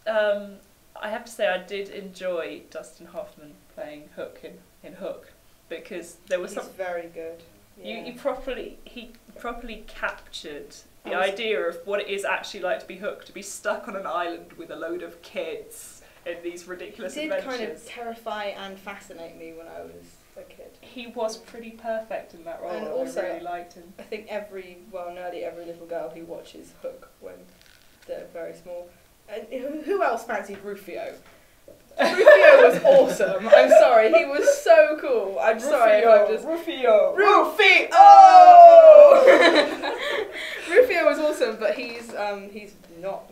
I have to say I did enjoy Dustin Hoffman playing Hook in Hook, because there was He's some. very good. Yeah. He properly captured the idea of what it is actually like to be Hook, to be stuck on an island with a load of kids in these ridiculous He did adventures. kind of terrify and fascinate me when I was a kid. He was pretty perfect in that role. And And also- I really liked him. I think nearly every little girl who watches Hook when they're very small. And who else fancied Rufio? Rufio was awesome. I'm sorry, he was so cool. I'm sorry if I'm just Rufio. Rufio. Oh! Rufio was awesome, but he's not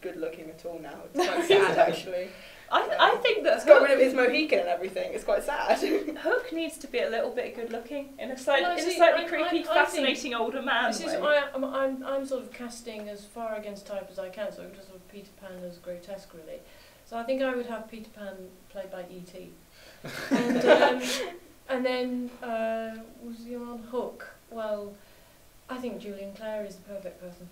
good looking at all now. It's quite sad actually. I think that He's got rid of his Mohican and everything. It's quite sad. Hook needs to be a little bit good looking in a slightly I creepy, fascinating older man This is, way. I'm sort of casting as far against type as I can, so just sort of Peter Pan as grotesque, really. So I think I would have Peter Pan played by E.T. And then was he on Hook? Well, I think Julian Clare is the perfect person.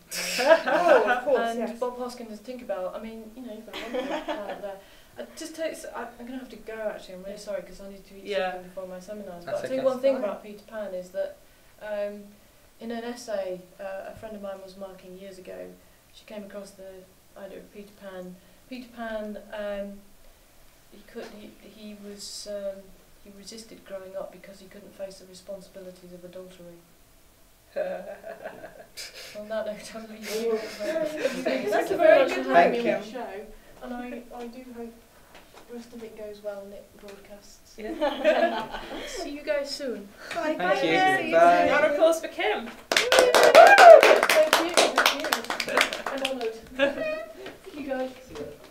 Oh, of course, And yes. Bob Hoskins as Tinkerbell. I mean, you've got a wonderful talent there. I'm going to have to go actually. I'm really sorry because I need to eat something before my seminars. But I'll tell you one thing about Peter Pan is that in an essay a friend of mine was marking years ago, she came across the idea of Peter Pan. Peter Pan, he resisted growing up because he couldn't face the responsibilities of adultery. On that note, I'm leaving. Thank you very much for having me on the show, and I do hope the rest of it goes well and it broadcasts. Yeah. See you guys soon. Bye. Thank you. See Bye. Round of applause for Kym. Thank you. I'm honoured. Thank you guys.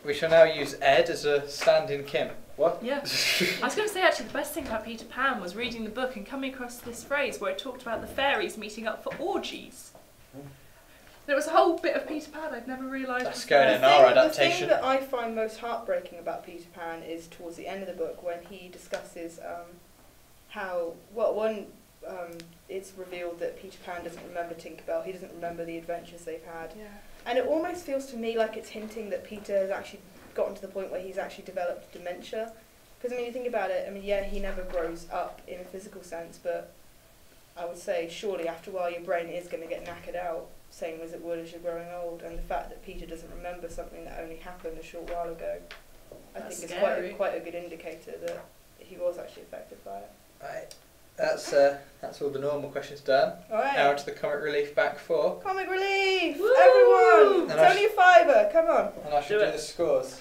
We shall now use Ed as a stand-in Kym. What? Yeah. I was going to say actually the best thing about Peter Pan was reading the book and coming across this phrase where it talked about the fairies meeting up for orgies. There was a whole bit of Peter Pan I'd never realised. That's was going there. in our The adaptation. thing that I find most heartbreaking about Peter Pan is towards the end of the book when he discusses how, it's revealed that Peter Pan doesn't remember Tinkerbell, he doesn't remember the adventures they've had. Yeah. And it almost feels to me like it's hinting that Peter has actually gotten to the point where he's actually developed dementia. Because, I mean, you think about it, I mean, yeah, he never grows up in a physical sense, but I would say surely after a while your brain is going to get knackered out, same as it would as you're growing old. And the fact that Peter doesn't remember something that only happened a short while ago, I That's think scary. is quite a good indicator that he was actually affected by it. Right. That's all the normal questions done. Alright. Now to the comic relief back four. Comic relief! Woo! Everyone! And It's I only a fiver, come on. And I should Do do it. the scores.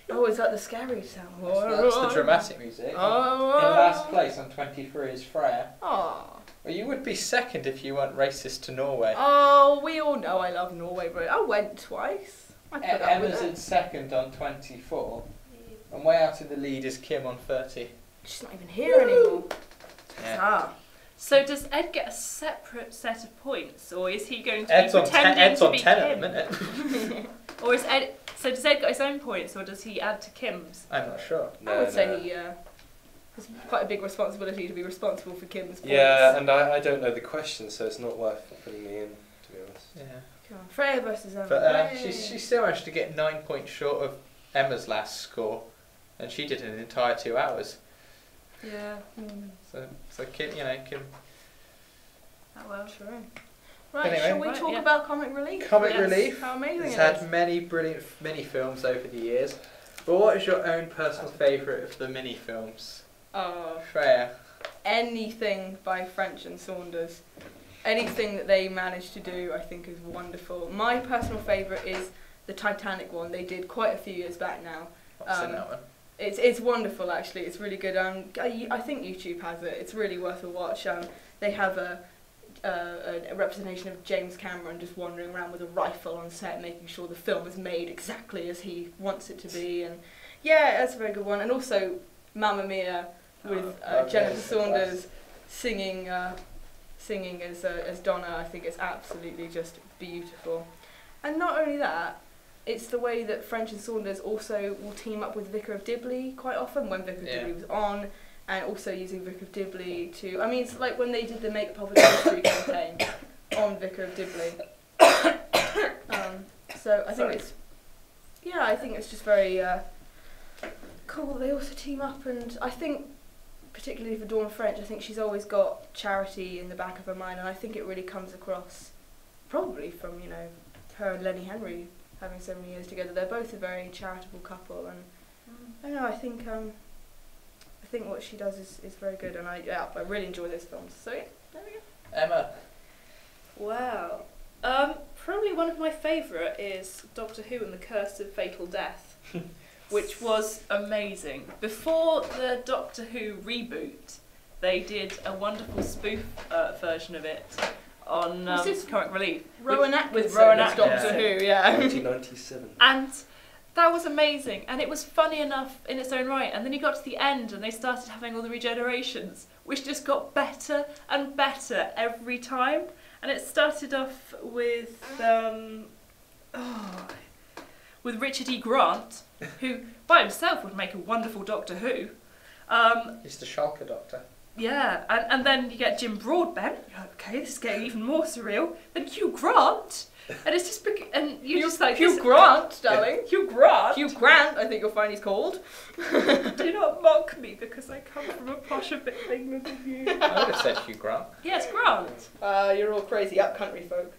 Oh, is that the scary sound? That's the dramatic music. Oh. In last place on 23 is Freya. Oh. Well, you would be second if you weren't racist to Norway. Oh, we all know I love Norway, bro. I went twice. I put up with Emma's it. in second on 24. And way out in the lead is Kym on 30. She's not even here anymore. Yeah. Ah. So does Ed get a separate set of points, or is he going to Ed's be on pretending Ed's to on be 10 Kym? at the minute. Or is Ed? So does Ed got his own points, or does he add to Kym's? I'm not sure. I would say he has quite a big responsibility to be responsible for Kym's points. Yeah, and I don't know the question, so it's not worth putting me in, to be honest. Yeah. Come on, Freya versus Emma. But Yay. she still managed to get 9 points short of Emma's last score. And she did it in an entire 2 hours. Yeah. So Kym, Kym. Oh well. True. Right, Anyway. shall we Right, talk yeah. about Comic Relief? Comic Yes. relief. How amazing It's it had is. many brilliant mini-films over the years. But what is your own personal favourite of the mini-films? Oh, Freya. anything by French and Saunders. Anything that they managed to do, I think, is wonderful. My personal favourite is the Titanic one. They did quite a few years back now. I've seen that one. It's wonderful, actually. It's really good. I think YouTube has it. It's really worth a watch. They have a representation of James Cameron just wandering around with a rifle on set, making sure the film is made exactly as he wants it to be. And yeah, that's a very good one. And also Mamma Mia with Jennifer Saunders singing as Donna. I think it's absolutely just beautiful. And not only that, it's the way that French and Saunders also will team up with Vicar of Dibley quite often when Vicar of Dibley was on, and also using Vicar of Dibley to... I mean, it's like when they did the Make Public History campaign on Vicar of Dibley. So I think it's... Yeah, I think it's just very cool that they also team up, and I think, particularly for Dawn French, I think she's always got charity in the back of her mind, and I think it really comes across, probably from, her and Lenny Henry having so many years together. They're both a very charitable couple, and I don't know. I think what she does is very good, and I really enjoy those films. So yeah, there we go. Emma. Wow. Probably one of my favourite is Doctor Who and the Curse of Fatal Death, which was amazing. Before the Doctor Who reboot, they did a wonderful spoof version of it on Comic Relief. Rowan with Rowan Atkinson, Atkinson. Doctor Who, yeah. 1997. And that was amazing, and it was funny enough in its own right. And then you got to the end, and they started having all the regenerations, which just got better and better every time. And it started off with Richard E. Grant, who by himself would make a wonderful Doctor Who. He's the Shulker Doctor. Yeah, and then you get Jim Broadbent. You're like, okay, this is getting even more surreal. Then Hugh Grant, and it's just and you just like Hugh Grant, darling. Hugh Grant. Hugh Grant, I think you'll find he's called. Do not mock me because I come from a posher bit of England than you. I would have said Hugh Grant. Yes, Grant. You're all crazy up-country folk.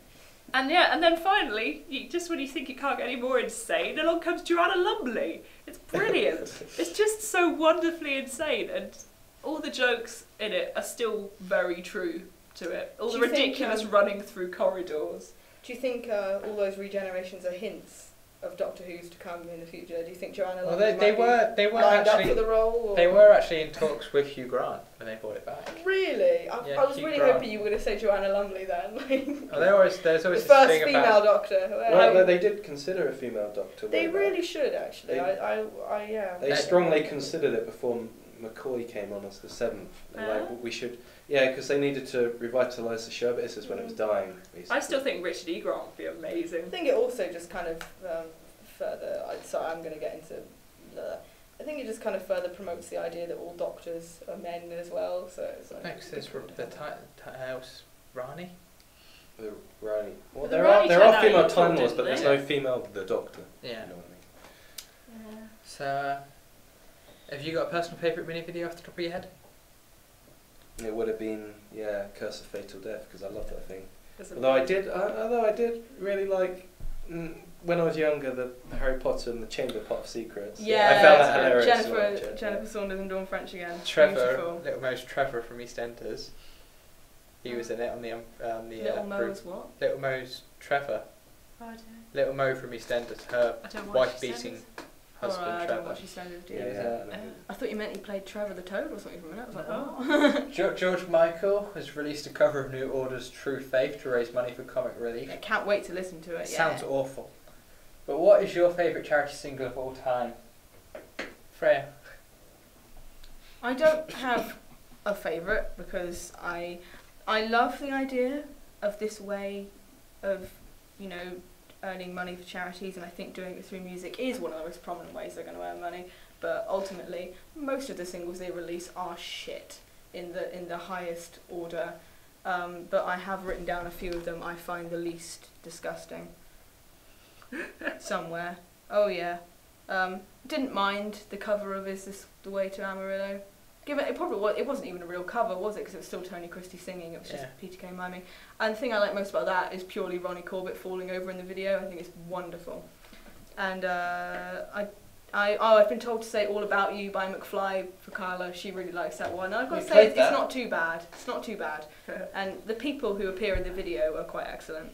And yeah, and then finally, just when you think you can't get any more insane, along comes Joanna Lumley. It's brilliant. It's just so wonderfully insane, and all the jokes in it are still very true to it. All the ridiculous running through corridors. Do you think all those regenerations are hints of Doctor Who's to come in the future? Do you think Joanna Lumley they were lined actually up for the role? Or? They were actually in talks with Hugh Grant when they brought it back. Really? I was Hugh really Grant. hoping you were going to say Joanna Lumley then. Oh, there's always the this first thing female about Doctor. Well, they did consider a female Doctor. They way really back. should actually. Yeah. They strongly considered it before McCoy came on as the 7th. They're like, we should, because they needed to revitalise the show, but this is when it was dying. Basically. I still think Richard E. Grant would be amazing. I think it also just kind of further. Sorry, I'm going to get into. I think it just kind of further promotes the idea that all doctors are men as well. So it's like next is the house Rani. The Rani. Well, The there Rani are turned out female equal, Time Lords, didn't but there's they? no female the Doctor. Yeah. You know what I mean? Yeah. So, have you got a personal favourite mini video off the top of your head? It would have been Curse of Fatal Death because I love that thing. There's a- Although I did really like when I was younger the Harry Potter and the Chamber Pot of Secrets. Yeah, I found that hilarious. to watch it, Jennifer Saunders and Dawn French again. Trevor, Beautiful. Little Mo's Trevor from EastEnders. He was in it on the Little Mo's what? Little Mo's Trevor. Oh, I don't know. Little Mo from EastEnders, her I don't watch wife-beating EastEnders. husband I don't Trevor. watch EastEnders, do you? Yeah. I thought you meant he played Trevor the Toad or something for a minute. I was like, Oh. oh. George Michael has released a cover of New Order's True Faith to raise money for Comic Relief. I can't wait to listen to it. It sounds awful. But what is your favourite charity single of all time? Freya? I don't have a favourite because I love the idea of this way of, earning money for charities, and I think doing it through music is one of the most prominent ways they're going to earn money. But ultimately, most of the singles they release are shit in the highest order. But I have written down a few of them I find the least disgusting. Somewhere. Oh yeah. Didn't mind the cover of Is This the Way to Amarillo? It wasn't even a real cover, was it? Because it was still Tony Christie singing. It was just Peter Kay miming. And the thing I like most about that is purely Ronnie Corbett falling over in the video. I think it's wonderful. And I've been told to say All About You by McFly for Carla. She really likes that one. And I've got to say it's not too bad. It's not too bad. And the people who appear in the video are quite excellent.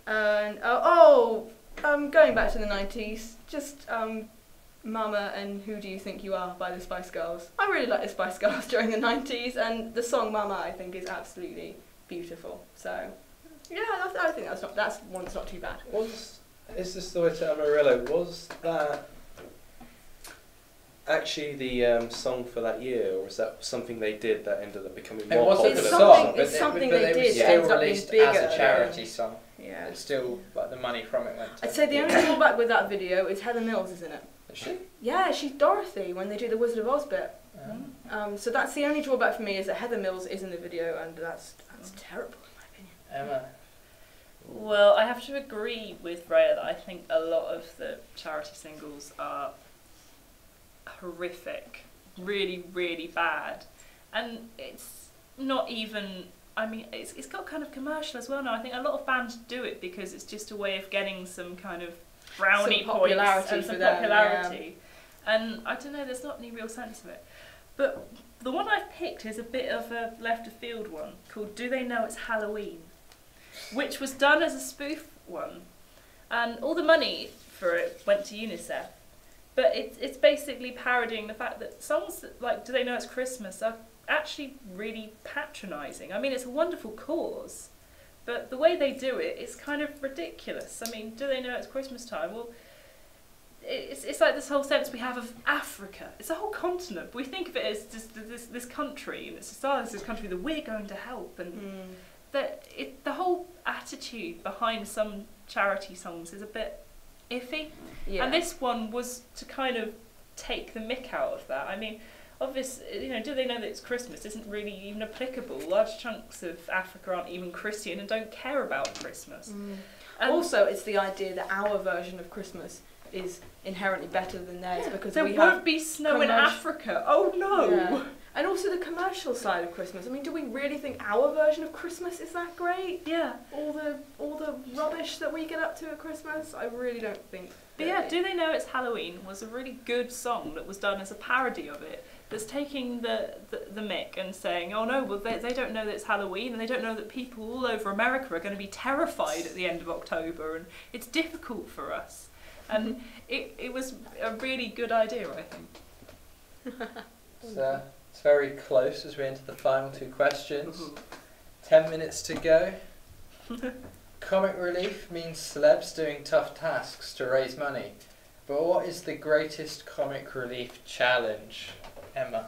And going back to the 90s, just Mama and Who Do You Think You Are by the Spice Girls. I really like the Spice Girls during the 90s, and the song Mama I think is absolutely beautiful. So yeah, I think that's one that's not too bad. Is This the Way to Amarillo? Was that actually the song for that year, or is that something they did that ended up becoming more popular? It's something but they it did was that still ended up being released bigger. as a charity song. Yeah. It's still, like, the money from it went to... I'd say the only drawback with that video is Heather Mills is in it. Is she? Yeah, she's Dorothy when they do the Wizard of Oz bit. So that's the only drawback for me, is that Heather Mills is in the video, and that's terrible in my opinion. Emma? Well, I have to agree with Freya that I think a lot of the charity singles are horrific, really, really bad, and it's not even I mean, it's got kind of commercial as well now. I think a lot of fans do it because it's just a way of getting some kind of brownie Some points popularity and some for them, popularity. And I don't know, there's not any real sense of it. But the one I've picked is a bit of a left of field one called Do They Know It's Halloween? Which was done as a spoof one. And all the money for it went to UNICEF. But it's basically parodying the fact that songs like Do They Know It's Christmas are actually really patronising. I mean, it's a wonderful cause, but the way they do it is kind of ridiculous. I mean, do they know it's Christmas time? Well, it's like this whole sense we have of Africa. It's a whole continent. We think of it as just this country, and it's this country that we're going to help, and the whole attitude behind some charity songs is a bit iffy. Yeah. And this one was to kind of take the mick out of that. I mean, obviously, do they know that it's Christmas isn't really even applicable. Large chunks of Africa aren't even Christian and don't care about Christmas. Also, it's the idea that our version of Christmas is inherently better than theirs because there won't be snow in Africa. Oh no! Yeah. And also the commercial side of Christmas. I mean, do we really think our version of Christmas is that great? Yeah. All the rubbish that we get up to at Christmas, I really don't think. But yeah, Do They Know It's Halloween was a really good song that was done as a parody of it. That's taking the mick and saying, oh no, well they don't know that it's Halloween, and they don't know that people all over America are going to be terrified at the end of October, and it's difficult for us. And it was a really good idea, I think. So it's very close as we enter the final two questions. 10 minutes to go. Comic relief means celebs doing tough tasks to raise money. But what is the greatest comic relief challenge? Emma.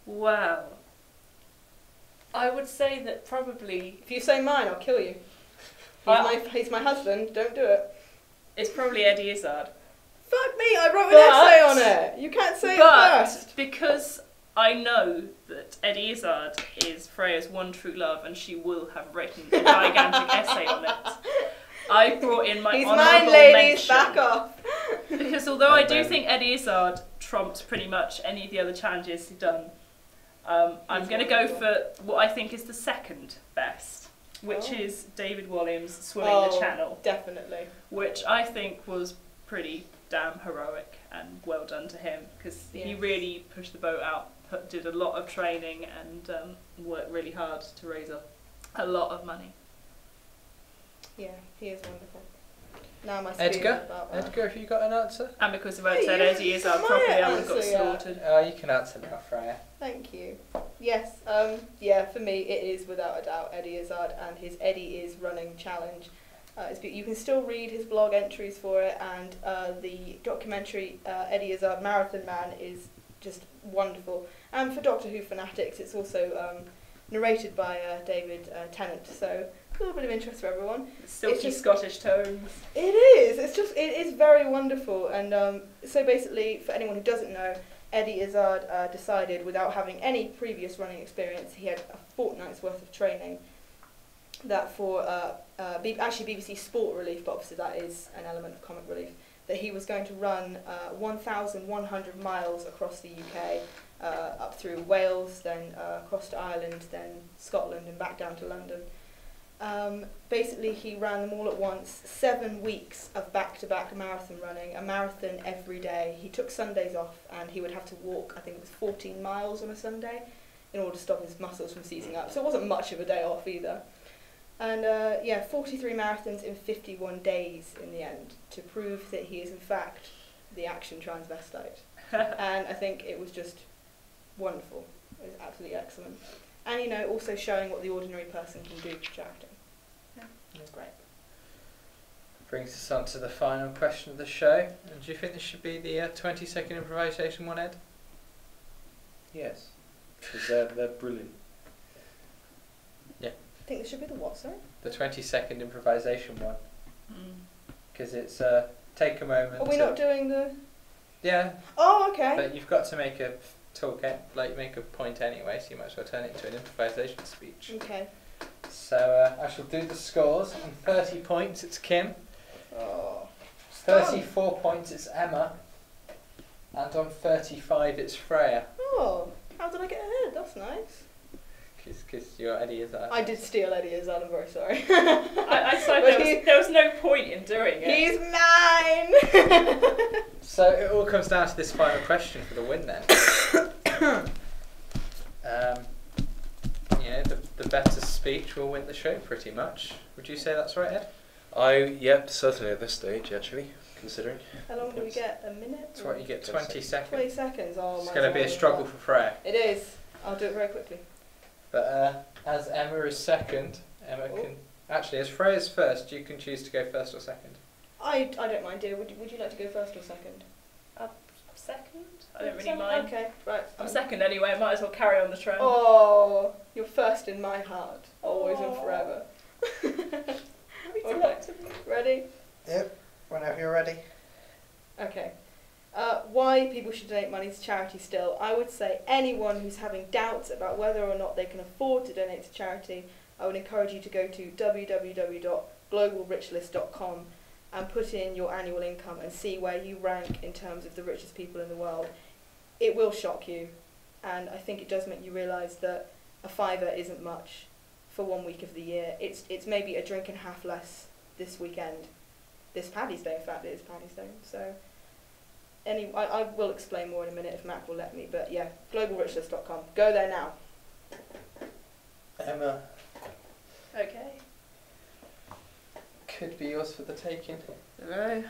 Well, I would say that probably... If you say mine, I'll kill you. He's my husband, don't do it. It's probably Eddie Izzard. Fuck me, I wrote an essay on it. You can't say it first. But because I know that Eddie Izzard is Freya's one true love and she will have written a gigantic essay on it, I brought in my honourable mention. He's mine, ladies, back off. Because although I do think Eddie Izzard trumps pretty much any of the other challenges he's done, I'm going to go for what I think is the second best, which is David Walliams' Swimming the Channel. Definitely. Which I think was pretty damn heroic and well done to him, because he really pushed the boat out, did a lot of training and worked really hard to raise a lot of money. Yeah, he is wonderful. Now my Edgar? about that. Edgar, have you got an answer? And because if I'd said Eddie Izzard properly, I would have got slaughtered. Oh, you can answer now, Freya. Thank you. Yes, for me it is without a doubt Eddie Izzard and his Eddie Is Running challenge. You can still read his blog entries for it, and the documentary Eddie Izzard Marathon Man is just wonderful. And for Doctor Who fanatics, it's also narrated by David Tennant, so a little bit of interest for everyone. Silky Scottish tones. It is. It is very wonderful. And so basically, for anyone who doesn't know, Eddie Izzard decided, without having any previous running experience, he had a fortnight's worth of training, that for actually BBC Sport Relief, but obviously that is an element of comic relief, that he was going to run 1,100 miles across the UK, up through Wales, then across to Ireland, then Scotland, and back down to London. Basically, he ran them all at once, 7 weeks of back-to-back marathon running, a marathon every day. He took Sundays off, and he would have to walk, I think it was 14 miles on a Sunday, in order to stop his muscles from seizing up. So it wasn't much of a day off either. And 43 marathons in 51 days in the end, to prove that he is in fact the action transvestite. And I think it was just wonderful. It was absolutely excellent. And also showing what the ordinary person can do for acting. Yeah, it was great. Brings us on to the final question of the show. And do you think this should be the 20-second improvisation one, Ed? Yes, because they're brilliant. Yeah. I think this should be the what, sorry? The 20-second improvisation one. Because it's take a moment. Are we not doing the... Yeah. Oh, okay. But you've got to make a make a point anyway, so you might as well turn it into an improvisation speech. Okay. So I shall do the scores. On 30 points, it's Kym. Oh. 34 points, it's Emma. And on 35, it's Freya. Oh, how did I get ahead? That's nice. Because your Eddie is that. I did steal Eddie Izzard, I'm very sorry. I decided there was no point in doing it. He's mine! So it all comes down to this final question for the win then. The better speech will win the show pretty much. Would you say that's right, Ed? Yep, certainly at this stage, actually, considering. How long do we get? A minute? That's right, you get 20 seconds. 20 seconds. Oh, It's going to be a struggle for Freya. It is. I'll do it very quickly. But as Emma is second, Emma can... Actually, as Freya's first, you can choose to go first or second. I don't mind, dear. Would you like to go first or second? Second? I don't really mind. Okay, right. I'm second anyway, might as well carry on the trend. Oh, you're first in my heart. Always and forever. Ready? Yep, whenever you're ready. Okay. Why people should donate money to charity still. I would say anyone who's having doubts about whether or not they can afford to donate to charity, I would encourage you to go to www.globalrichlist.com and put in your annual income and see where you rank in terms of the richest people in the world. It will shock you, and I think it does make you realise that a fiver isn't much for 1 week of the year. It's maybe a drink and a half less this weekend. This Paddy's Day, in fact, it is Paddy's Day. So, I will explain more in a minute if Mac will let me, but yeah, globalrichlist.com. Go there now. Emma. Okay. Could be yours for the taking. Right.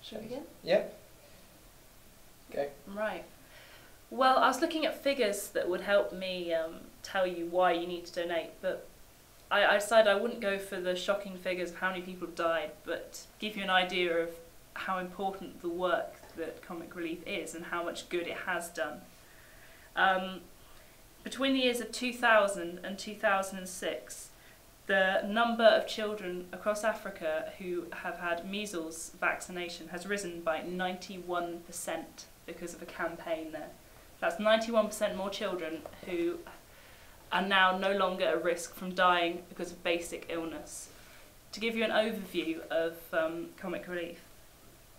Shall we begin? Yep. Okay. Right. Well, I was looking at figures that would help me tell you why you need to donate, but I decided I wouldn't go for the shocking figures of how many people have died, but give you an idea of how important the work that Comic Relief is and how much good it has done. Between the years of 2000 and 2006, the number of children across Africa who have had measles vaccination has risen by 91% because of a campaign there. That's 91% more children who are now no longer at risk from dying because of basic illness. To give you an overview of Comic Relief,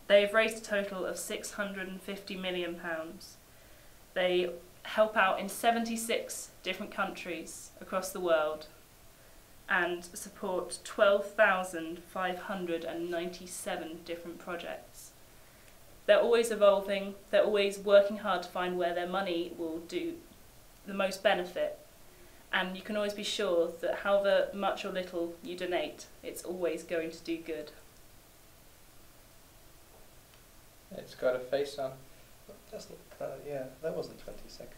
they've raised a total of £650 million. They help out in 76 different countries across the world and support 12,597 different projects. They're always evolving, they're always working hard to find where their money will do the most benefit, and you can always be sure that however much or little you donate, it's always going to do good. It's got a face on. That's not, that wasn't 20 seconds.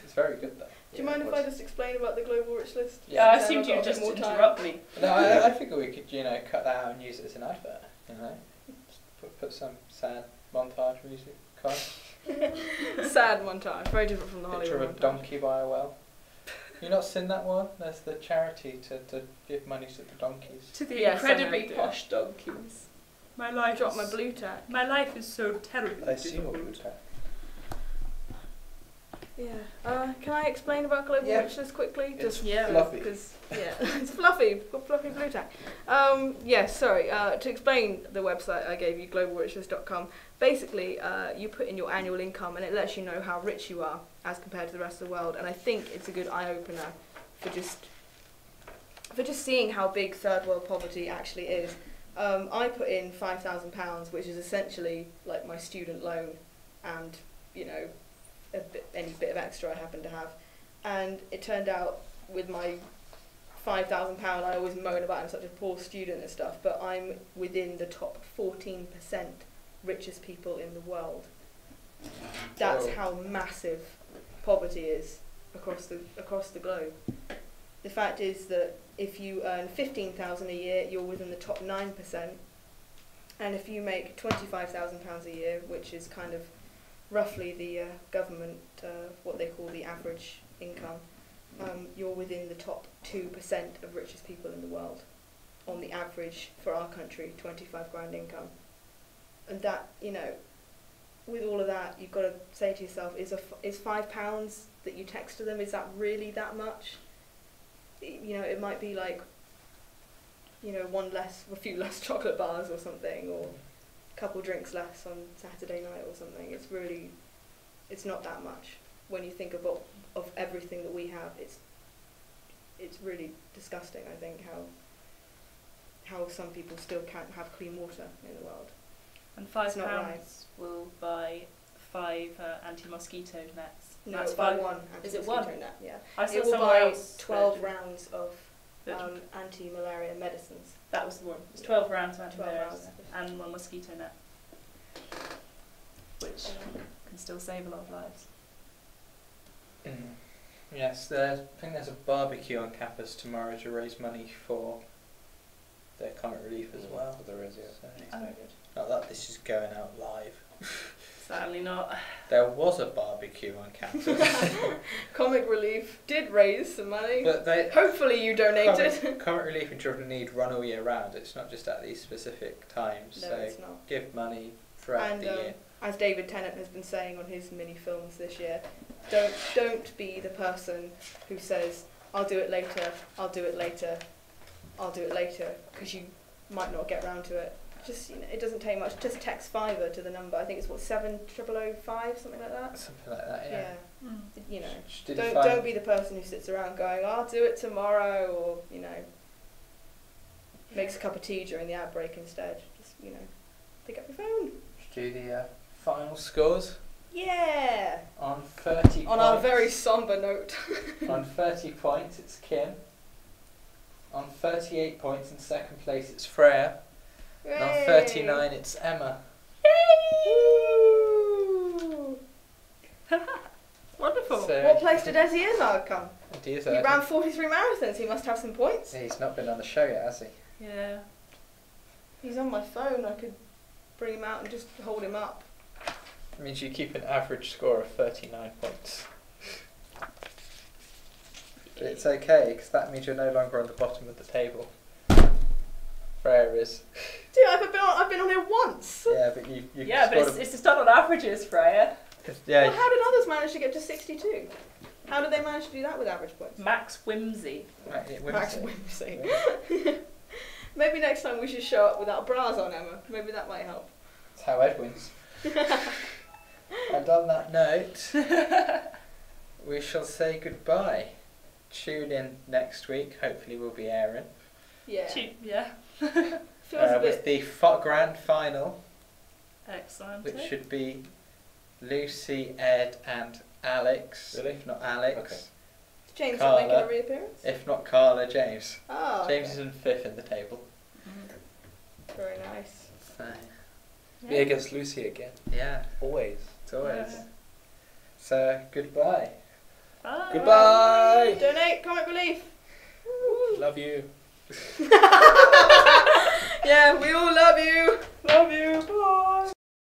It's very good though. Do you mind if I just explain about the Global Rich List? Yeah, I assumed you'd just interrupt me. No, I figure we could, cut that out and use it as an advert, Just put some sad montage music on. Sad montage, very different from the Picture Hollywood of a montage. donkey by a well. You not seen that one? There's the charity to give money to the donkeys. To the Yes, incredibly I know, posh donkeys. My life Drop is, my blue tack. my life is so terribly I see what difficult. you mean. Yeah. Can I explain about Global Rich List quickly? It's fluffy. Because it's fluffy. Got fluffy blue tack. To explain the website I gave you, globalrichlist.com. Basically, you put in your annual income and it lets you know how rich you are as compared to the rest of the world. And I think it's a good eye opener for just seeing how big third world poverty actually is. I put in £5,000, which is essentially like my student loan, and any bit of extra I happen to have. And it turned out with my £5,000, I always moan about I'm such a poor student and stuff, but I'm within the top 14% richest people in the world. That's how massive poverty is across the globe. The fact is that if you earn £15,000 a year, you're within the top 9%, and if you make £25,000 a year, which is kind of roughly the government, what they call the average income, you're within the top 2% of richest people in the world. On the average for our country, 25 grand income. And that, with all of that, you've got to say to yourself, is £5 that you text to them, is that really that much? It might be like, a few less chocolate bars or something, or a couple drinks less on Saturday night or something. It's not that much. when you think of everything that we have, it's really disgusting. I think how some people still can't have clean water in the world. And It's £5 not right. will buy 5 anti-mosquito nets. No, That's buy 5. one Is it anti-mosquito one? net. Yeah. I saw It will somewhere buy else 12 that- rounds of that- anti-malaria medicines. that was the one. It's 12 rounds of 12 antivirus rounds. and 1 mosquito net, which can still save a lot of lives. Yes, I think there's a barbecue on campus tomorrow to raise money for their comic relief as well. There is, yeah. So, not that this is going out live. Sadly not. There was a barbecue on campus. Comic Relief did raise some money. But Hopefully you donated. Comic relief and children need run all year round. It's not just at these specific times. No, so it's not. give money throughout And the year. as David Tennant has been saying on his mini films this year, don't be the person who says, I'll do it later, I'll do it later, I'll do it later, because you might not get round to it. Just, it doesn't take much. Just text Fiverr to the number. I think it's 70005, something like that. Something like that, yeah. You know, Did you don't find- be the person who sits around going, I'll do it tomorrow, or makes a cup of tea during the outbreak instead. Just pick up your phone. do the final scores. Yeah. On 30 points. On our very somber note. On 30 points, it's Kym. On 38 points in second place, it's Freya. And on 39, it's Emma. Woo! Wonderful. So, What place did Ezzy Izzard come? He He ran 43 marathons. He must have some points. He's not been on the show yet, has he? Yeah. He's on my phone. I could bring him out and just hold him up. It means you keep an average score of 39 points. But it's okay, because that means you're no longer on the bottom of the table. Freya is. Dude, I've been on here once. Yeah, but you Yeah, but it's just done on averages, Freya. yeah. Well, how did others manage to get to 62? How did they manage to do that with average points? Max Whimsy. Max Whimsy. Maybe next time we should show up without bras on, Emma. Maybe that might help. That's how Ed wins. And on that note, we shall say goodbye. Tune in next week. Hopefully we'll be airing. Yeah. Yeah. Feels a With bit. the grand final, Excellent. which should be Lucy, Ed and Alex. Really? If not Alex. Okay. Is James Carla. not making a reappearance? If not Carla, James. Oh. James okay. is in 5th in the table. Very nice. So, Be against Lucy again. yeah, Always. it's always. Yeah. So, goodbye. Bye. Goodbye. Donate Comic Relief. Love you.